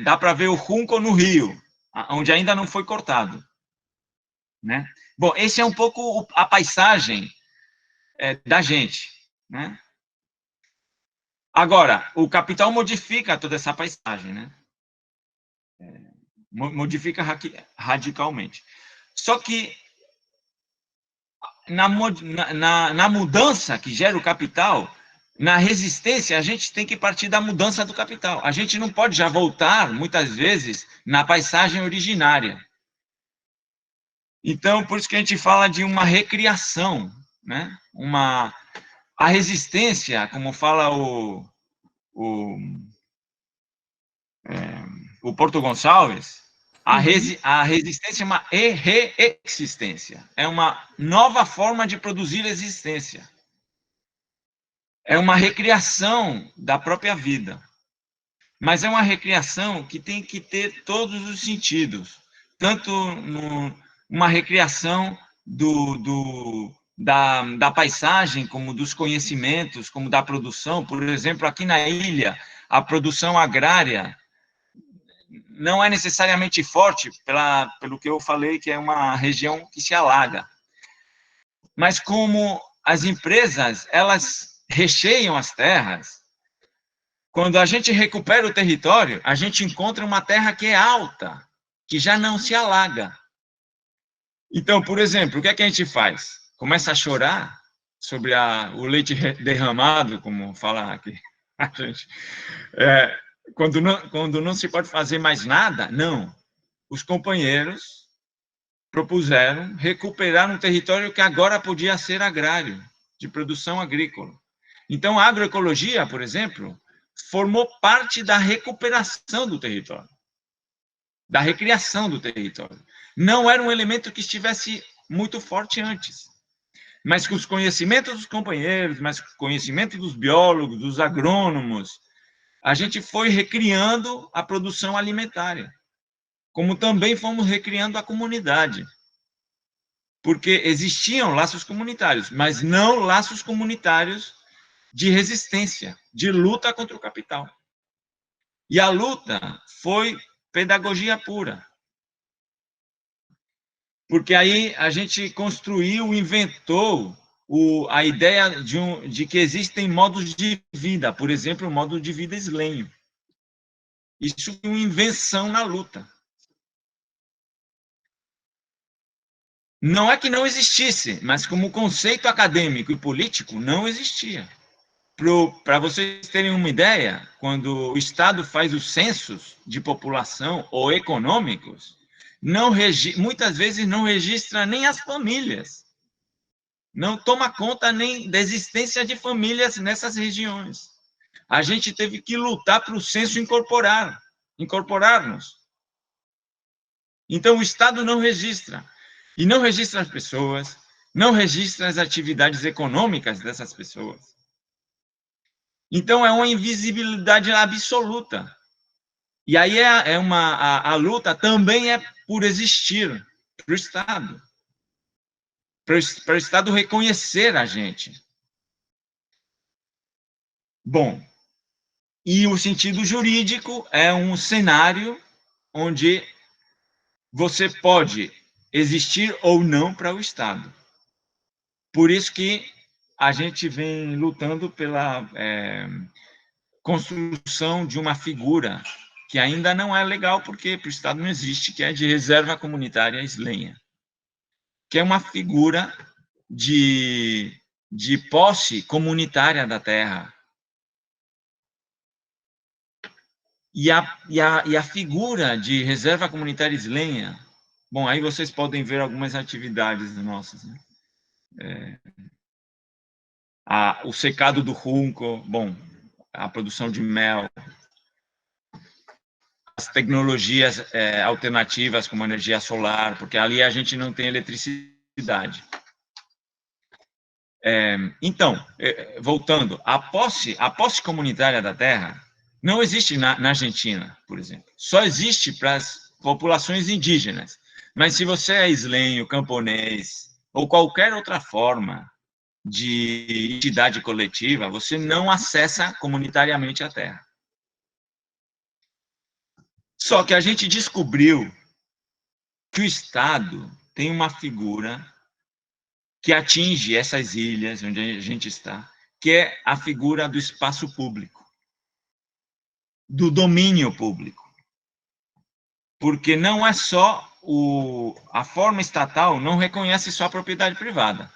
dá para ver o junco no rio, onde ainda não foi cortado. Né? Bom, esse é um pouco a paisagem da gente. Né? Agora, o capital modifica toda essa paisagem, né? Modifica radicalmente. Só que, na mudança que gera o capital, na resistência, a gente tem que partir da mudança do capital. A gente não pode já voltar, muitas vezes, na paisagem originária. Então, por isso que a gente fala de uma recriação, né? A resistência, como fala o Porto Gonçalves, a resistência é uma reexistência, é uma nova forma de produzir existência. É uma recriação da própria vida. Mas é uma recriação que tem que ter todos os sentidos. Tanto uma recriação da paisagem, como dos conhecimentos, como da produção. Por exemplo, aqui na ilha, a produção agrária não é necessariamente forte, pelo que eu falei, que é uma região que se alaga. Mas como as empresas, elas recheiam as terras, quando a gente recupera o território, a gente encontra uma terra que é alta, que já não se alaga. Então, por exemplo, o que é que a gente faz? Começa a chorar sobre o leite derramado, como fala aqui a gente. Quando não se pode fazer mais nada, não. Os companheiros propuseram recuperar um território que agora podia ser agrário, de produção agrícola. Então, a agroecologia, por exemplo, formou parte da recuperação do território, da recriação do território. Não era um elemento que estivesse muito forte antes, mas com os conhecimentos dos companheiros, mas com o conhecimento dos biólogos, dos agrônomos, a gente foi recriando a produção alimentária, como também fomos recriando a comunidade, porque existiam laços comunitários, mas não laços comunitários de resistência, de luta contra o capital. E a luta foi pedagogia pura. Porque aí a gente construiu, inventou a ideia de que existem modos de vida, por exemplo, o modo de vida islenho. Isso é uma invenção na luta. Não é que não existisse, mas como conceito acadêmico e político, não existia. Para vocês terem uma ideia, quando o Estado faz os censos de população ou econômicos, muitas vezes não registra nem as famílias. Não toma conta nem da existência de famílias nessas regiões. A gente teve que lutar para o censo incorporar-nos. Então, o Estado não registra. E não registra as pessoas, não registra as atividades econômicas dessas pessoas. Então, é uma invisibilidade absoluta. E aí a luta também é por existir para o Estado. Para o Estado reconhecer a gente. Bom, e o sentido jurídico é um cenário onde você pode existir ou não para o Estado. Por isso que a gente vem lutando pela construção de uma figura que ainda não é legal, porque para o Estado não existe, que é de reserva comunitária islenha, que é uma figura de posse comunitária da terra. E a figura de reserva comunitária islenha, bom, aí vocês podem ver algumas atividades nossas, né? O secado do junco, bom, a produção de mel, as tecnologias alternativas como energia solar, porque ali a gente não tem eletricidade. Então, voltando, a posse comunitária da terra não existe na Argentina, por exemplo. Só existe para as populações indígenas. Mas se você é islenho, camponês, ou qualquer outra forma de entidade coletiva, você não acessa comunitariamente a terra. Só que a gente descobriu que o Estado tem uma figura que atinge essas ilhas onde a gente está, que é a figura do espaço público, do domínio público. Porque não é só a forma estatal não reconhece só a propriedade privada.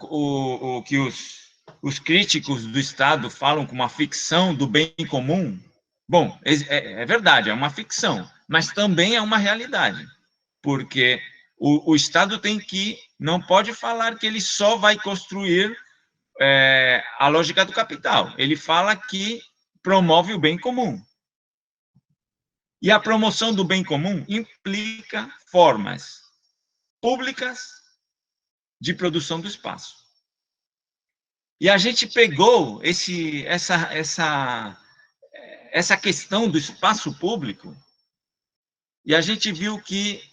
O que os críticos do Estado falam como uma ficção do bem comum, bom, é verdade, é uma ficção, mas também é uma realidade, porque O Estado não pode falar que ele só vai construir a lógica do capital. Ele fala que promove o bem comum. E a promoção do bem comum implica formas públicas de produção do espaço. E a gente pegou essa questão do espaço público e a gente viu que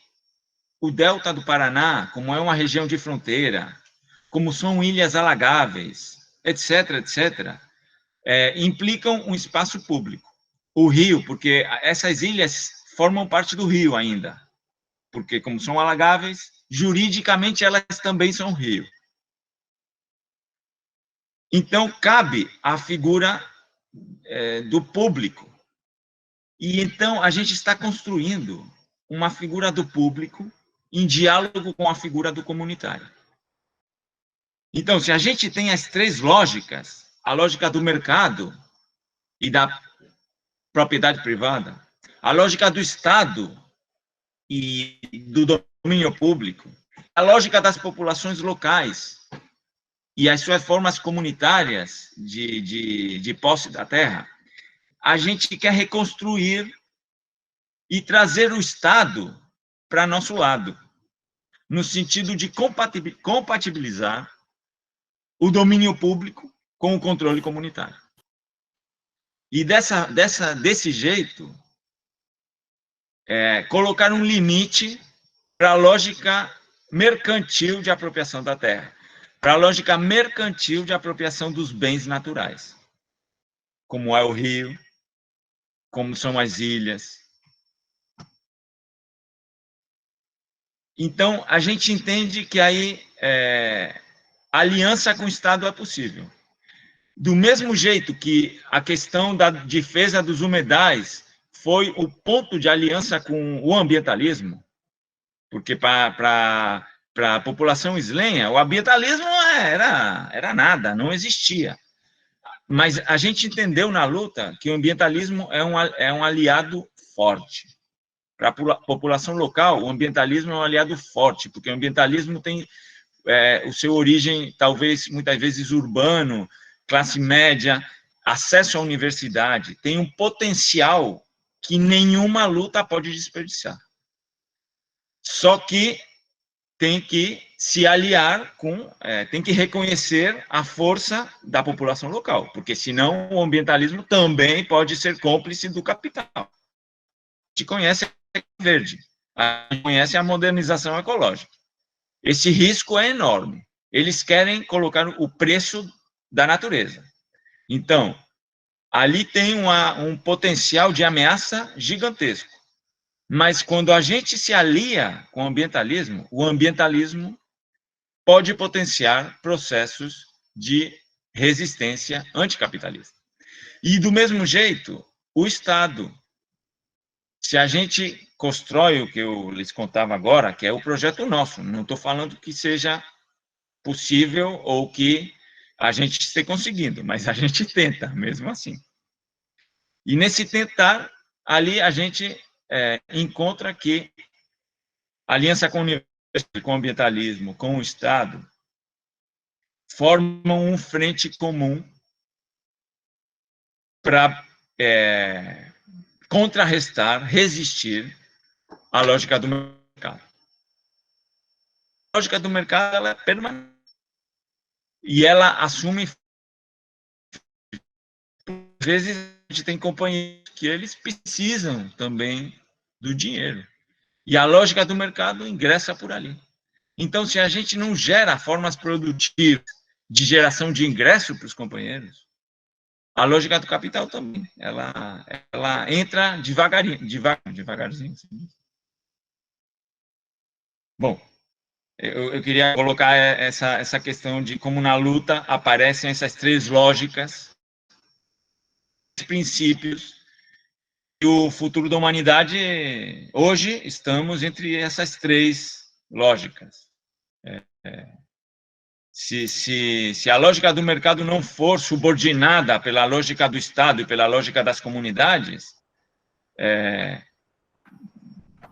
o Delta do Paraná, como é uma região de fronteira, como são ilhas alagáveis, etc., etc., implicam um espaço público. O rio, porque essas ilhas formam parte do rio ainda, porque como são alagáveis, juridicamente elas também são rio. Então, cabe a figura do público. E então a gente está construindo uma figura do público em diálogo com a figura do comunitário. Então, se a gente tem as três lógicas, a lógica do mercado e da propriedade privada, a lógica do Estado e do domínio público, a lógica das populações locais e as suas formas comunitárias de posse da terra, a gente quer reconstruir e trazer o Estado para nosso lado, no sentido de compatibilizar o domínio público com o controle comunitário. E desse jeito, colocar um limite para a lógica mercantil de apropriação da terra, para a lógica mercantil de apropriação dos bens naturais, como é o rio, como são as ilhas. Então, a gente entende que aí a aliança com o Estado é possível. Do mesmo jeito que a questão da defesa dos humedais foi o ponto de aliança com o ambientalismo, porque para a população islenha, o ambientalismo era nada, não existia. Mas a gente entendeu na luta que o ambientalismo é um aliado forte. Para a população local, o ambientalismo é um aliado forte, porque o ambientalismo tem o seu origem, talvez, muitas vezes, urbano, classe média, acesso à universidade, tem um potencial que nenhuma luta pode desperdiçar. Só que tem que se aliar tem que reconhecer a força da população local, porque senão o ambientalismo também pode ser cúmplice do capital. A gente conhece a Verde, a gente conhece a modernização ecológica. Esse risco é enorme. Eles querem colocar o preço da natureza. Então, ali tem um potencial de ameaça gigantesco. Mas quando a gente se alia com o ambientalismo pode potenciar processos de resistência anticapitalista. E, do mesmo jeito, o Estado. Se a gente constrói o que eu lhes contava agora, que é o projeto nosso, não estou falando que seja possível ou que a gente esteja conseguindo, mas a gente tenta, mesmo assim. E nesse tentar, ali a gente encontra que a aliança com o ambientalismo, com o Estado, formam um frente comum para contrarrestar, resistir à lógica do mercado. A lógica do mercado ela é permanente. E ela assume... Às vezes, a gente tem companheiros que eles precisam também do dinheiro. E a lógica do mercado ingressa por ali. Então, se a gente não gera formas produtivas de geração de ingresso para os companheiros, a lógica do capital também, ela entra devagarzinho. Bom, eu queria colocar essa questão de como na luta aparecem essas três lógicas, princípios, e o futuro da humanidade, hoje, estamos entre essas três lógicas. Se a lógica do mercado não for subordinada pela lógica do Estado e pela lógica das comunidades,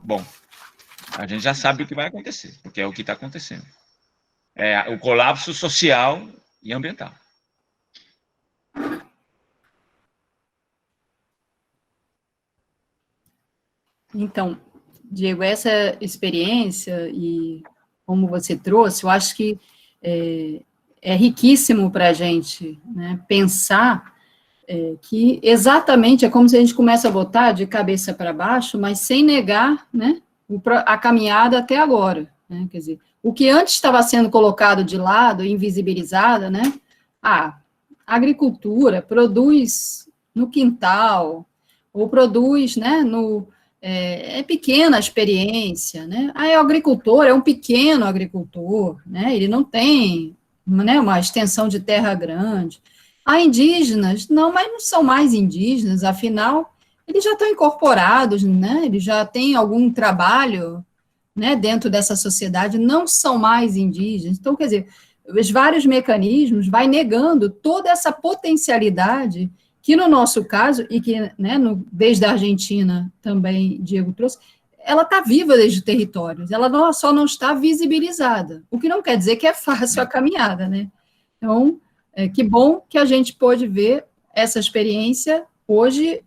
bom, A gente já sabe o que vai acontecer, porque é o que está acontecendo. É o colapso social e ambiental. Então, Diego, essa experiência e como você trouxe, eu acho que é riquíssimo para a gente, né, pensar que exatamente é como se a gente começa a botar de cabeça para baixo, mas sem negar, né, a caminhada até agora, né, quer dizer, o que antes estava sendo colocado de lado, invisibilizado, né, a agricultura produz no quintal, ou produz, né, é pequena a experiência, né, o agricultor é um pequeno agricultor, né, ele não tem, né, uma extensão de terra grande. Há indígenas, não, mas não são mais indígenas, afinal, eles já estão incorporados, né, eles já têm algum trabalho, né, dentro dessa sociedade, não são mais indígenas. Então, quer dizer, os vários mecanismos vai negando toda essa potencialidade que, no nosso caso, e que, né, desde a Argentina também, Diego trouxe, ela está viva desde territórios, ela só não está visibilizada, o que não quer dizer que é fácil a caminhada, né? Então, que bom que a gente pôde ver essa experiência hoje,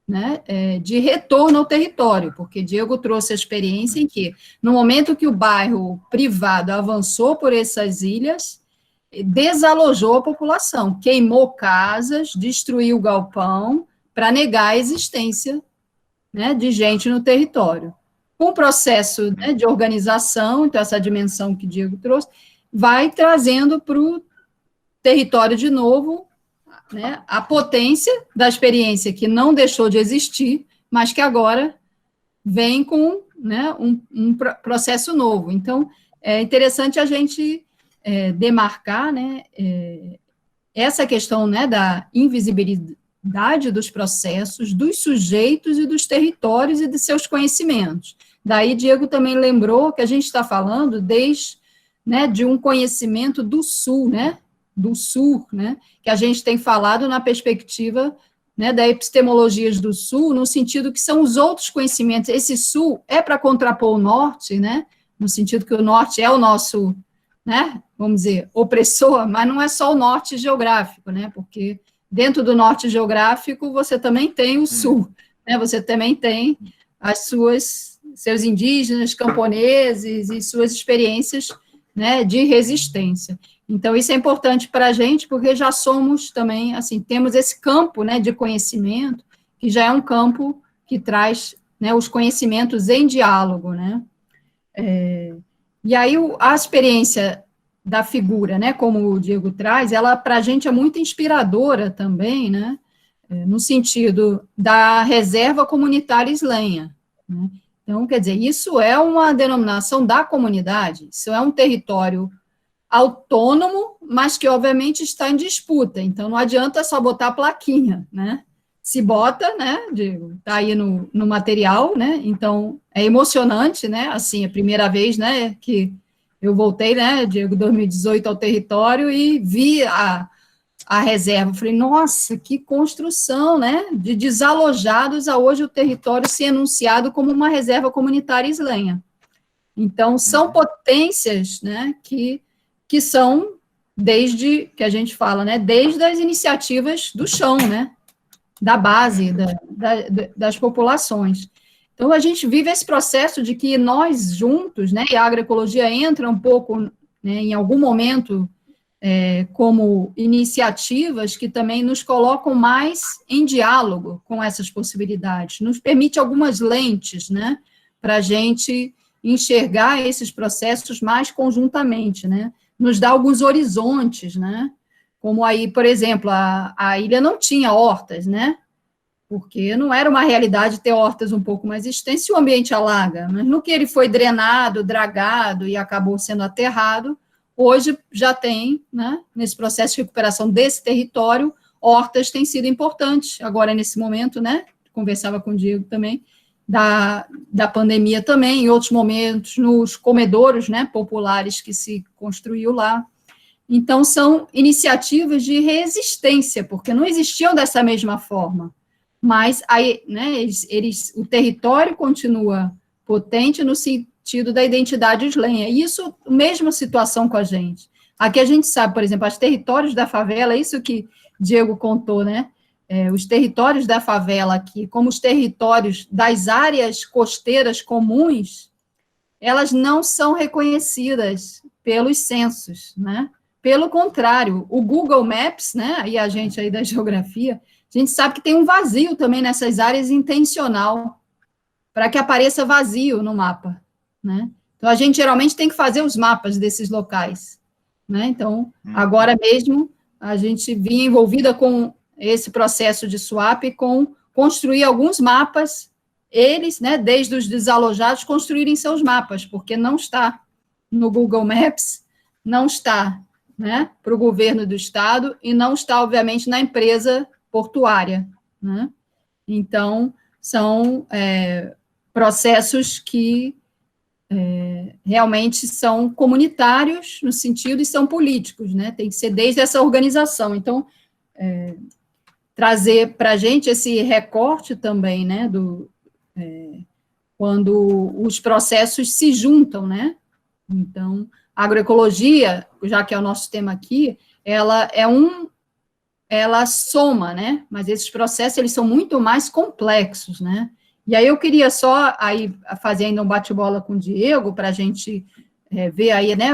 né, de retorno ao território, porque Diego trouxe a experiência em que, no momento que o bairro privado avançou por essas ilhas, desalojou a população, queimou casas, destruiu o galpão, para negar a existência, né, de gente no território. Com o processo, né, de organização, então essa dimensão que Diego trouxe, vai trazendo para o território de novo, né, a potência da experiência que não deixou de existir, mas que agora vem com, né, um processo novo. Então, é interessante a gente demarcar, né, essa questão, né, da invisibilidade dos processos, dos sujeitos e dos territórios e de seus conhecimentos. Daí, Diego também lembrou que a gente está falando desde, né, de um conhecimento do Sul, né, que a gente tem falado na perspectiva, né, da epistemologias do Sul, no sentido que são os outros conhecimentos. Esse Sul é para contrapor o Norte, né, no sentido que o Norte é o nosso, né, vamos dizer, opressor, mas não é só o Norte geográfico, né, porque dentro do Norte geográfico você também tem o Sul, né, você também tem seus indígenas, camponeses e suas experiências, né, de resistência. Então, isso é importante para a gente, porque já somos também, assim, temos esse campo, né, de conhecimento, que já é um campo que traz, né, os conhecimentos em diálogo, né. E aí, a experiência da figura, né, como o Diego traz, ela, para a gente, é muito inspiradora também, né, no sentido da reserva comunitária islenha, né. Então, quer dizer, isso é uma denominação da comunidade, isso é um território autônomo, mas que, obviamente, está em disputa. Então, não adianta só botar a plaquinha, né? Se bota, né, está aí no material, né? Então, é emocionante, né? Assim, a primeira vez, né, que eu voltei, né, Diego, 2018 ao território e vi a reserva. Falei, nossa, que construção, né? De desalojados a hoje o território ser enunciado como uma reserva comunitária islenha. Então, são potências, né, que são, desde, que a gente fala, né, desde as iniciativas do chão, né, da base, das populações. Então, a gente vive esse processo de que nós juntos, né, e a agroecologia entra um pouco, né, em algum momento, como iniciativas que também nos colocam mais em diálogo com essas possibilidades, nos permite algumas lentes, né, para a gente enxergar esses processos mais conjuntamente, né, nos dá alguns horizontes, né, como aí, por exemplo, a ilha não tinha hortas, né, porque não era uma realidade ter hortas um pouco mais extensas e o ambiente alaga, mas no que ele foi drenado, dragado e acabou sendo aterrado, hoje já tem, né, nesse processo de recuperação desse território, hortas têm sido importantes, agora nesse momento, né, conversava com o Diego também, da pandemia também, em outros momentos, nos comedouros, né, populares que se construiu lá. Então, são iniciativas de resistência, porque não existiam dessa mesma forma, mas aí, né, o território continua potente no sentido partido da identidade islenha. E isso, mesma situação com a gente. Aqui a gente sabe, por exemplo, os territórios da favela, isso que Diego contou, né? Os territórios da favela aqui, como os territórios das áreas costeiras comuns, elas não são reconhecidas pelos censos, né? Pelo contrário, o Google Maps, né? E a gente aí da geografia, a gente sabe que tem um vazio também nessas áreas intencional, para que apareça vazio no mapa, né? Então, a gente geralmente tem que fazer os mapas desses locais, né? Então, agora mesmo, a gente vinha envolvida com esse processo de swap, com construir alguns mapas, eles, né, desde os desalojados, construírem seus mapas, porque não está no Google Maps, não está, né, para o governo do estado, e não está, obviamente, na empresa portuária, né? Então, são processos que realmente são comunitários no sentido e são políticos, né? Tem que ser desde essa organização. Então, trazer para a gente esse recorte também, né? Quando os processos se juntam, né? Então, a agroecologia, já que é o nosso tema aqui, ela soma, né? Mas esses processos, eles são muito mais complexos, né? E aí eu queria só aí fazer ainda um bate-bola com o Diego, para a gente ver aí, né,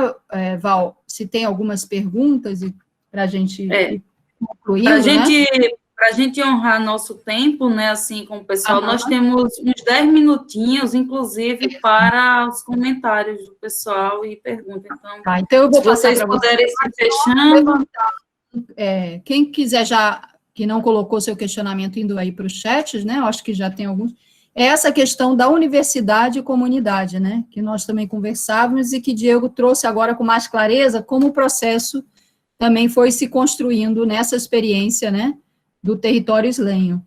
Val, se tem algumas perguntas para a gente ir concluindo, Para a gente honrar nosso tempo, né, assim, com o pessoal, nós temos uns 10 minutinhos, inclusive, para os comentários do pessoal e perguntas. Então eu vou se vocês puderem se fechando. Quem quiser já, que não colocou seu questionamento indo aí para os chats, né, eu acho que já tem alguns, é essa questão da universidade e comunidade, né, que nós também conversávamos e que Diego trouxe agora com mais clareza, como o processo também foi se construindo nessa experiência, né, do território islenho.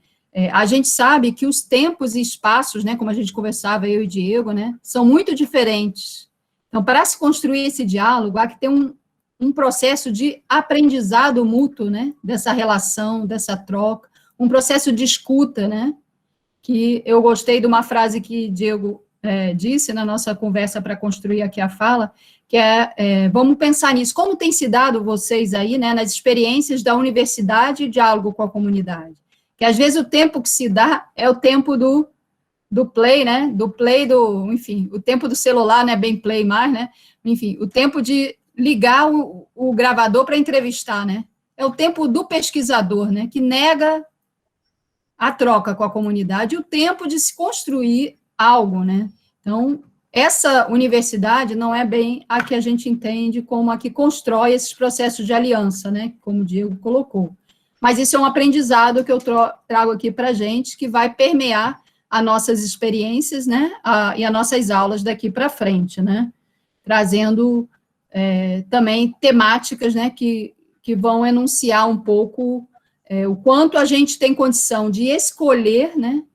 A gente sabe que os tempos e espaços, né, como a gente conversava, eu e Diego, né, são muito diferentes. Então, para se construir esse diálogo, há que ter um processo de aprendizado mútuo, né, dessa relação, dessa troca, um processo de escuta, né, que eu gostei de uma frase que Diego disse na nossa conversa para construir aqui a fala, que vamos pensar nisso, como tem se dado vocês aí, né, nas experiências da universidade e diálogo com a comunidade, que às vezes o tempo que se dá é o tempo do play, né, enfim, o tempo do celular, não é bem play mais, né, enfim, o tempo de ligar o gravador para entrevistar, né, é o tempo do pesquisador, né, que nega a troca com a comunidade, e o tempo de se construir algo, né? Então, essa universidade não é bem a que a gente entende como a que constrói esses processos de aliança, né? Como o Diego colocou. Mas isso é um aprendizado que eu trago aqui para a gente, que vai permear as nossas experiências, né? E as nossas aulas daqui para frente, né? Trazendo também temáticas, né? Que vão enunciar um pouco o quanto a gente tem condição de escolher, né,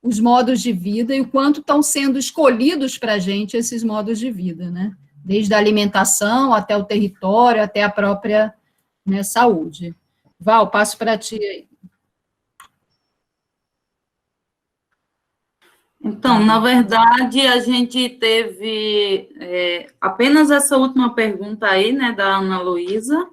os modos de vida e o quanto estão sendo escolhidos para a gente esses modos de vida, né, desde a alimentação até o território, até a própria, né, saúde. Val, passo para ti aí. Então, na verdade, a gente teve apenas essa última pergunta aí, né, da Ana Luísa,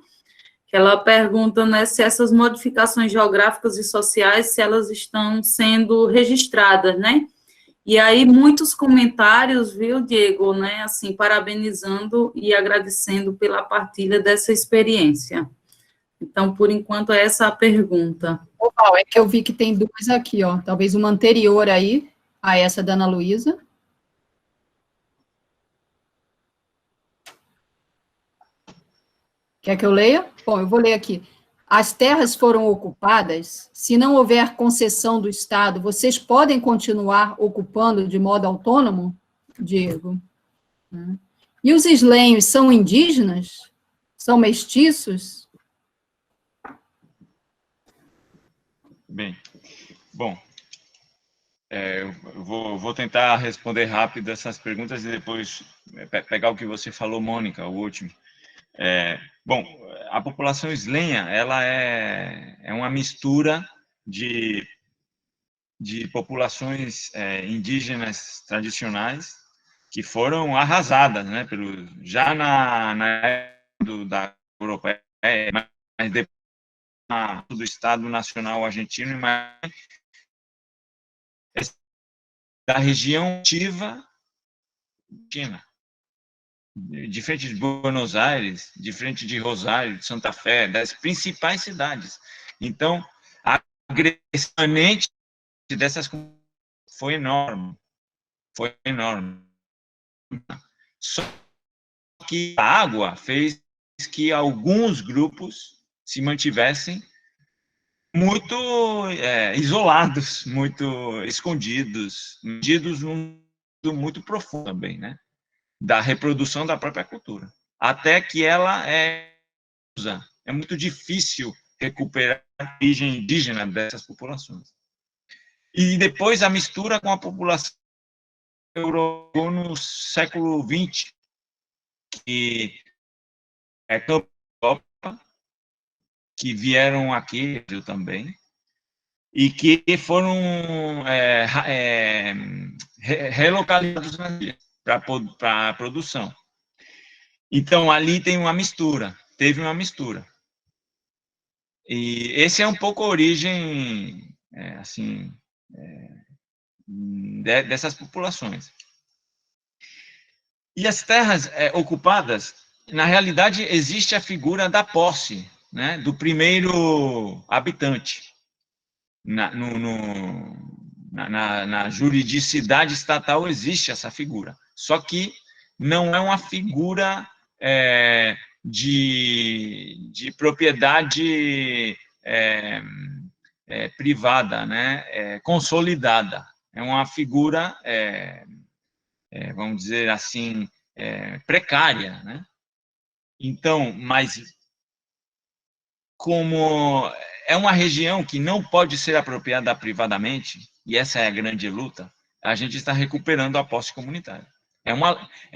que ela pergunta, né, se essas modificações geográficas e sociais, se elas estão sendo registradas, né? E aí, muitos comentários, viu, Diego, né, assim, parabenizando e agradecendo pela partilha dessa experiência. Então, por enquanto, é essa a pergunta. É que eu vi que tem duas aqui, ó, talvez uma anterior aí, a essa da Ana Luísa. Quer que eu leia? Bom, eu vou ler aqui. As terras foram ocupadas, se não houver concessão do Estado, vocês podem continuar ocupando de modo autônomo? Diego. E os islenhos são indígenas? São mestiços? Bem, bom, eu vou tentar responder rápido essas perguntas e depois pegar o que você falou, Mônica, o último. Bom, a população islenha, ela é uma mistura de populações indígenas tradicionais que foram arrasadas, né, já na época da europeia, mas depois do Estado Nacional Argentino, da região ativa China, de frente de Buenos Aires, de frente de Rosário, de Santa Fé, das principais cidades. Então, a agressão dessas foi enorme. Foi enorme. Só que a água fez que alguns grupos se mantivessem muito isolados, muito escondidos num mundo muito profundo também, né? Da reprodução da própria cultura. Até que ela é muito difícil recuperar a origem indígena dessas populações. E depois a mistura com a população europeia no século XX, que é da Europa, que vieram aqui também, e que foram relocalizados para a produção. Então, ali tem uma mistura, teve uma mistura. E esse é um pouco a origem, dessas populações. E as terras ocupadas, na realidade, existe a figura da posse, né, do primeiro habitante. Na juridicidade estatal existe essa figura, só que não é uma figura de propriedade privada, né, consolidada. É uma figura, vamos dizer assim, precária, né? Então, mas como é uma região que não pode ser apropriada privadamente, e essa é a grande luta, a gente está recuperando a posse comunitária. É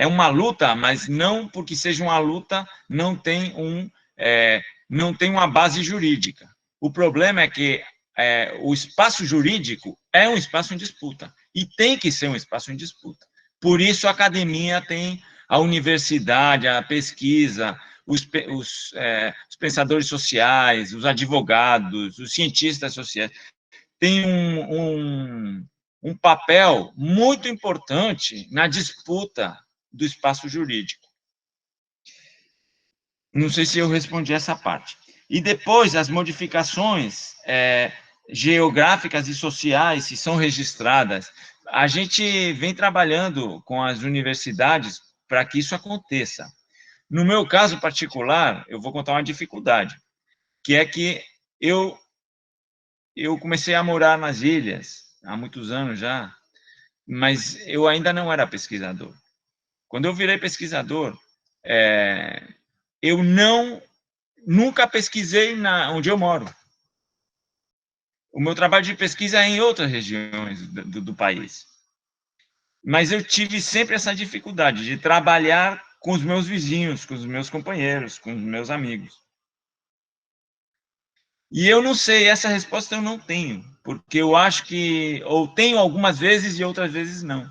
uma luta, mas não porque seja uma luta, não tem uma base jurídica. O problema é que o espaço jurídico é um espaço em disputa, e tem que ser um espaço em disputa. Por isso a academia tem a universidade, a pesquisa, os pensadores sociais, os advogados, os cientistas sociais, têm um papel muito importante na disputa do espaço jurídico. Não sei se eu respondi essa parte. E depois, as modificações geográficas e sociais, se são registradas, a gente vem trabalhando com as universidades para que isso aconteça. No meu caso particular, eu vou contar uma dificuldade, que é que eu comecei a morar nas ilhas há muitos anos já, mas eu ainda não era pesquisador. Quando eu virei pesquisador, eu nunca pesquisei onde eu moro. O meu trabalho de pesquisa é em outras regiões do país. Mas eu tive sempre essa dificuldade de trabalhar com os meus vizinhos, com os meus companheiros, com os meus amigos. E eu não sei, essa resposta eu não tenho, porque eu acho que, ou tenho algumas vezes e outras vezes não,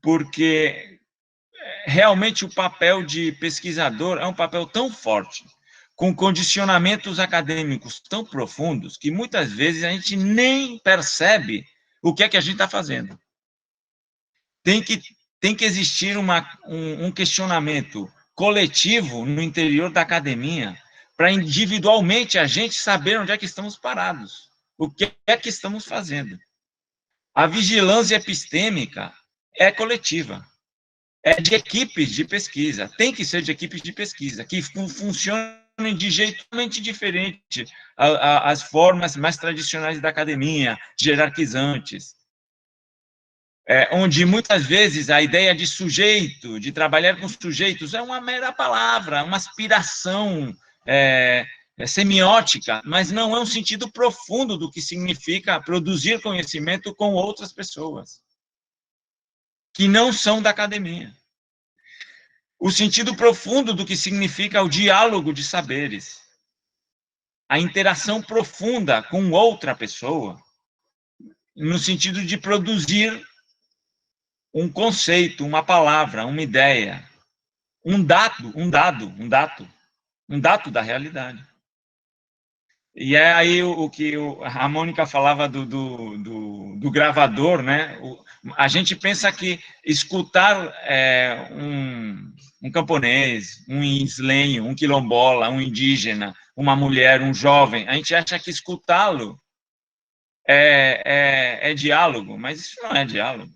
porque realmente o papel de pesquisador é um papel tão forte, com condicionamentos acadêmicos tão profundos, que muitas vezes a gente nem percebe o que é que a gente está fazendo. Tem que existir um questionamento coletivo no interior da academia, para individualmente a gente saber onde é que estamos parados, o que é que estamos fazendo. A vigilância epistêmica é coletiva, é de equipes de pesquisa, tem que ser de equipes de pesquisa, que funcionem de jeito totalmente diferente às formas mais tradicionais da academia, hierarquizantes, onde muitas vezes a ideia de sujeito, de trabalhar com sujeitos, é uma mera palavra, uma aspiração semiótica, mas não é um sentido profundo do que significa produzir conhecimento com outras pessoas, que não são da academia. O sentido profundo do que significa o diálogo de saberes, a interação profunda com outra pessoa, no sentido de produzir um conceito, uma palavra, uma ideia, um dado da realidade. E é aí o que a Mônica falava do gravador, né? A gente pensa que escutar um camponês, um islenho, um quilombola, um indígena, uma mulher, um jovem, a gente acha que escutá-lo é diálogo, mas isso não é diálogo.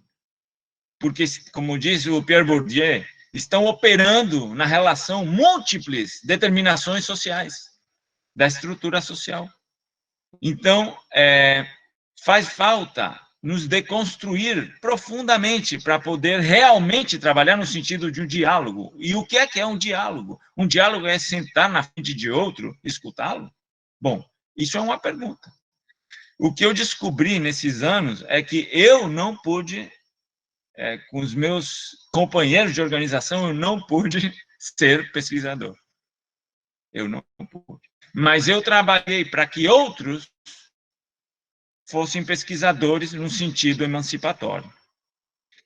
Porque, como diz o Pierre Bourdieu, estão operando na relação múltiplas determinações sociais da estrutura social. Então, faz falta nos deconstruir profundamente para poder realmente trabalhar no sentido de um diálogo. E o que é um diálogo? Um diálogo é sentar na frente de outro, escutá-lo? Bom, isso é uma pergunta. O que eu descobri nesses anos é que eu não pude, com os meus companheiros de organização, eu não pude ser pesquisador. Eu não pude. Mas eu trabalhei para que outros fossem pesquisadores no sentido emancipatório.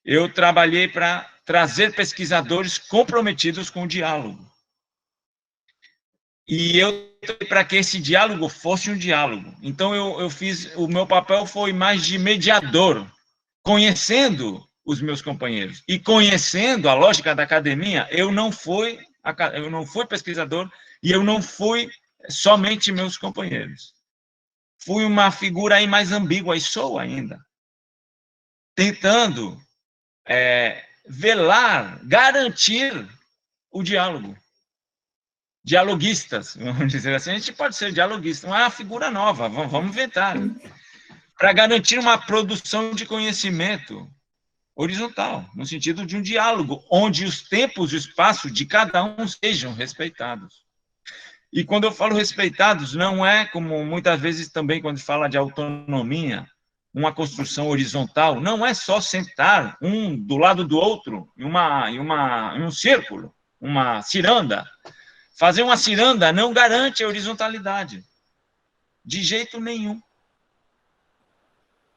Eu trabalhei para trazer pesquisadores comprometidos com o diálogo. E eu trabalhei para que esse diálogo fosse um diálogo. Então, o meu papel foi mais de mediador, conhecendo os meus companheiros. E conhecendo a lógica da academia, eu não fui pesquisador e eu não fui somente meus companheiros. Fui uma figura aí mais ambígua, e sou ainda, tentando velar, garantir o diálogo. Dialoguistas, vamos dizer assim. A gente pode ser dialoguista, não é uma figura nova, vamos inventar. Para garantir uma produção de conhecimento horizontal, no sentido de um diálogo, onde os tempos e o espaço de cada um sejam respeitados. E quando eu falo respeitados, não é como muitas vezes também quando se fala de autonomia, uma construção horizontal, não é só sentar um do lado do outro em um círculo, uma ciranda. Fazer uma ciranda não garante a horizontalidade, de jeito nenhum.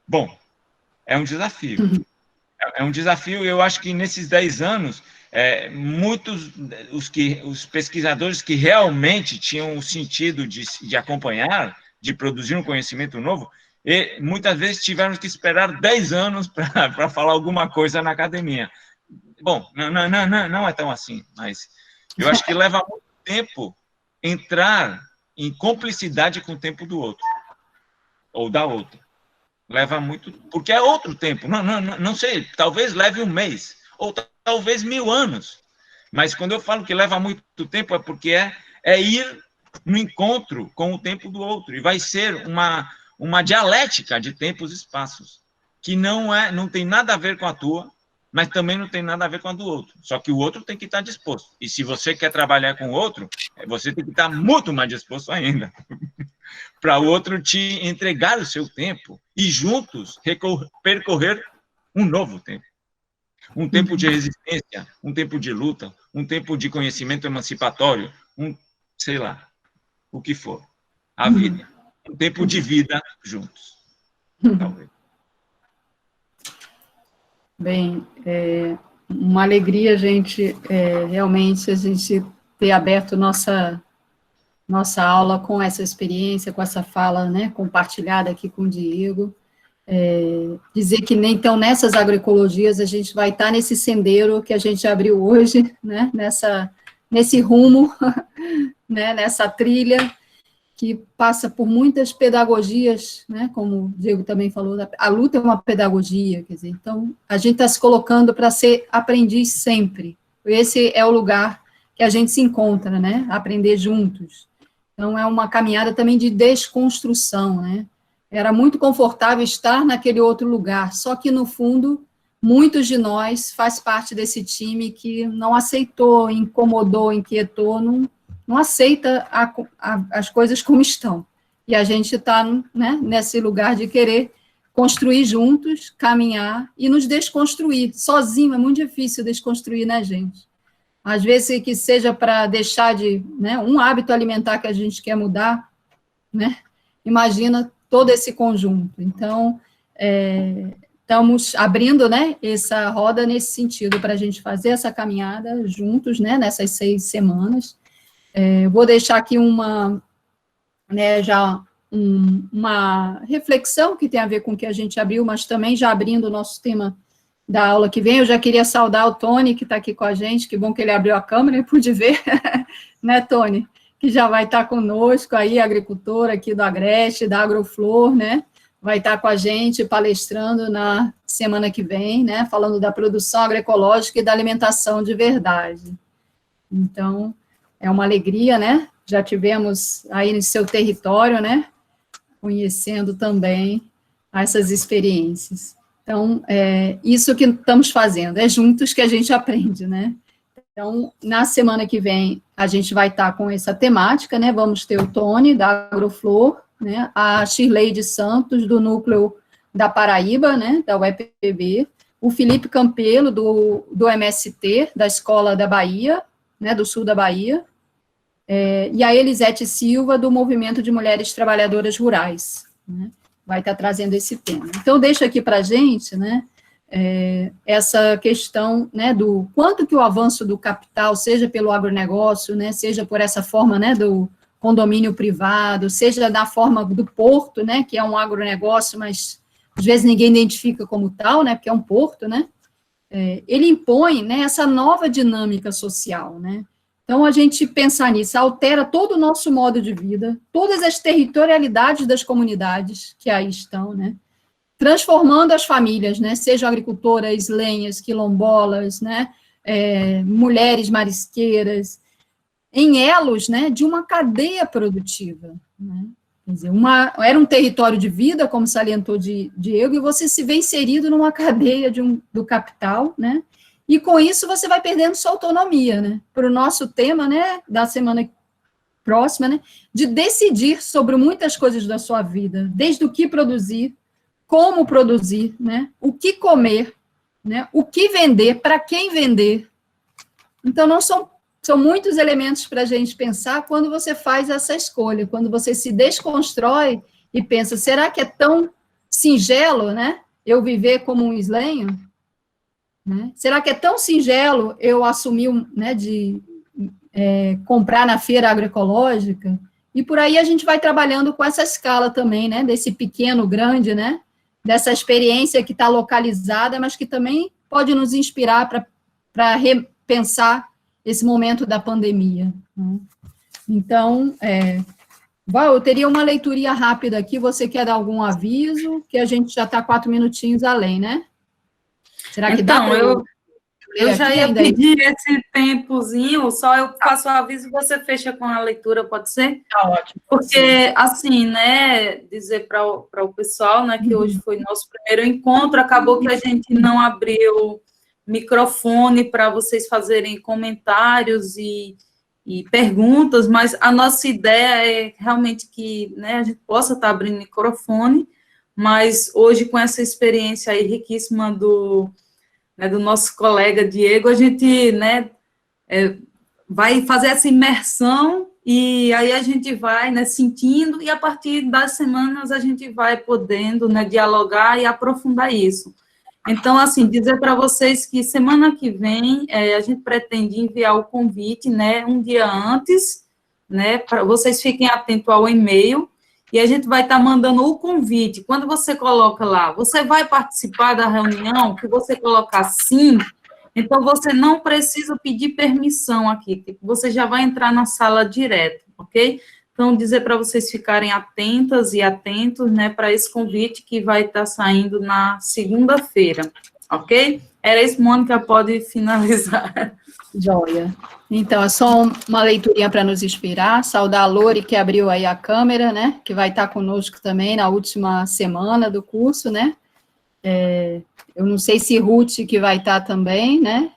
Bom, é um desafio. É um desafio, eu acho que nesses 10 anos, muitos os pesquisadores que realmente tinham o sentido de acompanhar, de produzir um conhecimento novo, muitas vezes tiveram que esperar 10 anos para falar alguma coisa na academia. Bom, não é tão assim, mas eu acho que leva muito tempo entrar em cumplicidade com o tempo do outro, ou da outra. Leva muito, porque é outro tempo, não sei, talvez leve um mês, ou talvez 1000 anos, mas quando eu falo que leva muito tempo é porque é ir no encontro com o tempo do outro, e vai ser uma dialética de tempos e espaços, que não tem nada a ver com a tua, mas também não tem nada a ver com a do outro, só que o outro tem que estar disposto, e se você quer trabalhar com o outro, você tem que estar muito mais disposto ainda, para o outro te entregar o seu tempo e juntos percorrer um novo tempo. Um tempo de resistência, um tempo de luta, um tempo de conhecimento emancipatório, sei lá, o que for. A vida. Um tempo de vida juntos. Talvez. Bem, uma alegria, gente, realmente, a gente ter aberto nossa aula com essa experiência, com essa fala, né, compartilhada aqui com o Diego. Dizer que, então, nessas agroecologias, a gente vai estar nesse sendeiro que a gente abriu hoje, né, nesse rumo, né, nessa trilha, que passa por muitas pedagogias, né, como o Diego também falou, a luta é uma pedagogia, quer dizer, então, a gente está se colocando para ser aprendiz sempre. Esse é o lugar que a gente se encontra, né, aprender juntos. Então, é uma caminhada também de desconstrução, né? Era muito confortável estar naquele outro lugar, só que, no fundo, muitos de nós faz parte desse time que não aceitou, incomodou, inquietou, não aceita as coisas como estão. E a gente está, né, nesse lugar de querer construir juntos, caminhar e nos desconstruir. Sozinho é muito difícil desconstruir, né, gente? Às vezes que seja para deixar de, né, um hábito alimentar que a gente quer mudar, né, imagina todo esse conjunto. Então, estamos abrindo, né, essa roda nesse sentido, para a gente fazer essa caminhada juntos, né, nessas 6 semanas. Vou deixar aqui uma reflexão que tem a ver com o que a gente abriu, mas também já abrindo o nosso tema da aula que vem. Eu já queria saudar o Tony, que está aqui com a gente, que bom que ele abriu a câmera e pude ver, né, Tony? Que já vai estar conosco aí, agricultor aqui do Agreste, da Agroflor, né? Vai estar com a gente palestrando na semana que vem, né? Falando da produção agroecológica e da alimentação de verdade. Então, é uma alegria, né? Já tivemos aí no seu território, né? Conhecendo também essas experiências. Então, isso que estamos fazendo, é juntos que a gente aprende, né? Então, na semana que vem, a gente vai estar com essa temática, né? Vamos ter o Tony, da Agroflor, né? A Shirley Santos, do Núcleo da Paraíba, né? Da UEPB, o Felipe Campelo, do MST, da Escola da Bahia, né? Do sul da Bahia, e a Elisete Silva, do Movimento de Mulheres Trabalhadoras Rurais, né? Vai estar trazendo esse tema. Então, deixa aqui para a gente, né? Essa questão, né, do quanto que o avanço do capital, seja pelo agronegócio, né, seja por essa forma, né, do condomínio privado, seja da forma do porto, né, que é um agronegócio, mas às vezes ninguém identifica como tal, né, porque é um porto, né, ele impõe, né, essa nova dinâmica social, né. Então, a gente pensar nisso altera todo o nosso modo de vida, todas as territorialidades das comunidades que aí estão, né, transformando as famílias, né, sejam agricultoras, lenhas, quilombolas, né, mulheres marisqueiras, em elos, né, de uma cadeia produtiva, né. Quer dizer, era um território de vida, como salientou Diego, e você se vê inserido numa cadeia do capital, né, e com isso você vai perdendo sua autonomia, né, para o nosso tema, né, da semana próxima, né, de decidir sobre muitas coisas da sua vida, desde o que produzir, como produzir, né? O que comer, né? O que vender, para quem vender. Então, não são muitos elementos para a gente pensar quando você faz essa escolha, quando você se desconstrói e pensa, será que é tão singelo, né? Eu viver como um islenho? Né? Será que é tão singelo eu assumir, né, de comprar na feira agroecológica? E por aí a gente vai trabalhando com essa escala também, né? Desse pequeno, grande, né? Dessa experiência que está localizada, mas que também pode nos inspirar para repensar esse momento da pandemia. Né? Então, eu teria uma leituria rápida aqui, você quer dar algum aviso? Que a gente já está 4 minutinhos além, né? Será que dá para eu já ia pedir esse tempozinho, só eu faço o aviso e você fecha com a leitura, pode ser? Tá ótimo. Porque, assim, né, dizer para o pessoal, né, que hoje foi nosso primeiro encontro, acabou que a gente não abriu microfone para vocês fazerem comentários e perguntas, mas a nossa ideia é realmente que, né, a gente possa estar abrindo microfone, mas hoje, com essa experiência aí riquíssima do nosso colega Diego, a gente, né, vai fazer essa imersão e aí a gente vai, né, sentindo, e a partir das semanas a gente vai podendo, né, dialogar e aprofundar isso. Então, assim, dizer para vocês que semana que vem a gente pretende enviar o convite, né, um dia antes, né, para vocês fiquem atentos ao e-mail, e a gente vai estar mandando o convite. Quando você coloca lá, você vai participar da reunião, que você colocar sim, então você não precisa pedir permissão aqui, você já vai entrar na sala direto, ok? Então, dizer para vocês ficarem atentas e atentos, né, para esse convite que vai estar saindo na segunda-feira, ok? Era isso, Mônica, pode finalizar. Joia. Então, é só uma leiturinha para nos inspirar, saudar a Lori, que abriu aí a câmera, né, que vai estar conosco também na última semana do curso, né, eu não sei se Ruth que vai estar também, né,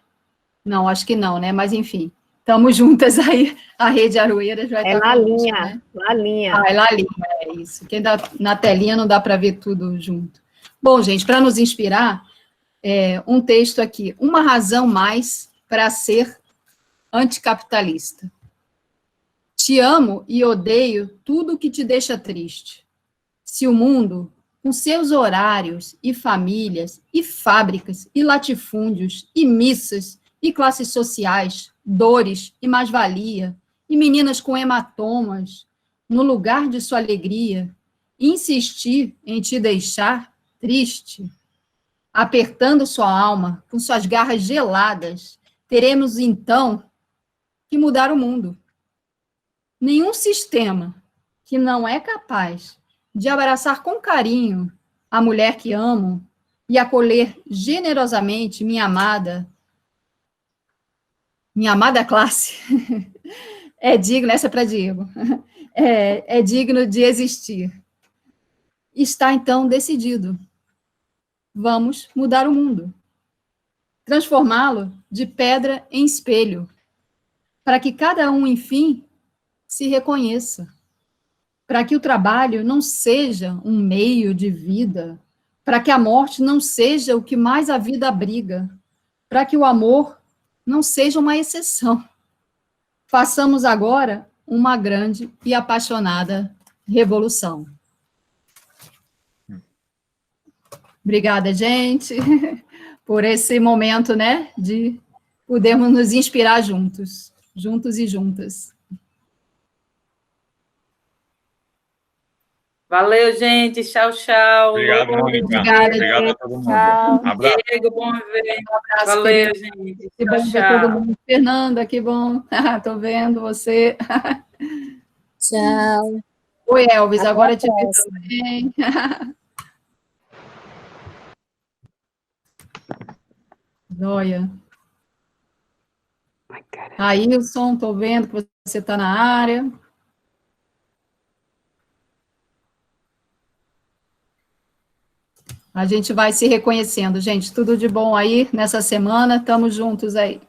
não, acho que não, né, mas enfim, estamos juntas aí, a Rede Aroeiras vai estar conosco, né? Lalinha. Ah, é Lalinha, é isso, que na telinha não dá para ver tudo junto. Bom, gente, para nos inspirar, um texto aqui, uma razão mais para ser anticapitalista. Te amo e odeio tudo que te deixa triste. Se o mundo, com seus horários e famílias e fábricas e latifúndios e missas e classes sociais, dores e mais-valia, e meninas com hematomas, no lugar de sua alegria, insistir em te deixar triste, apertando sua alma com suas garras geladas, teremos então que mudar o mundo. Nenhum sistema que não é capaz de abraçar com carinho a mulher que amo e acolher generosamente minha amada classe, é digno, essa é para Diego, é digno de existir. Está, então, decidido. Vamos mudar o mundo. Transformá-lo de pedra em espelho, para que cada um, enfim, se reconheça. Para que o trabalho não seja um meio de vida, para que a morte não seja o que mais a vida abriga, para que o amor não seja uma exceção. Façamos agora uma grande e apaixonada revolução. Obrigada, gente, por esse momento, né, de podermos nos inspirar juntos e juntas. Valeu, gente. Tchau, tchau. Obrigado, Mônica. Obrigada, Obrigado a todo mundo. Tchau. Abraço. Diego, bom ver. Um abraço, Valeu, querido. gente. Que Tchau, bom ver todo tchau. mundo. Fernanda, que bom. Estou vendo você. Tchau. Oi, Elvis, Até agora a te vi próxima. também. Joia. Ailson, estou vendo que você está na área. A gente vai se reconhecendo, gente. Tudo de bom aí nessa semana. Estamos juntos aí.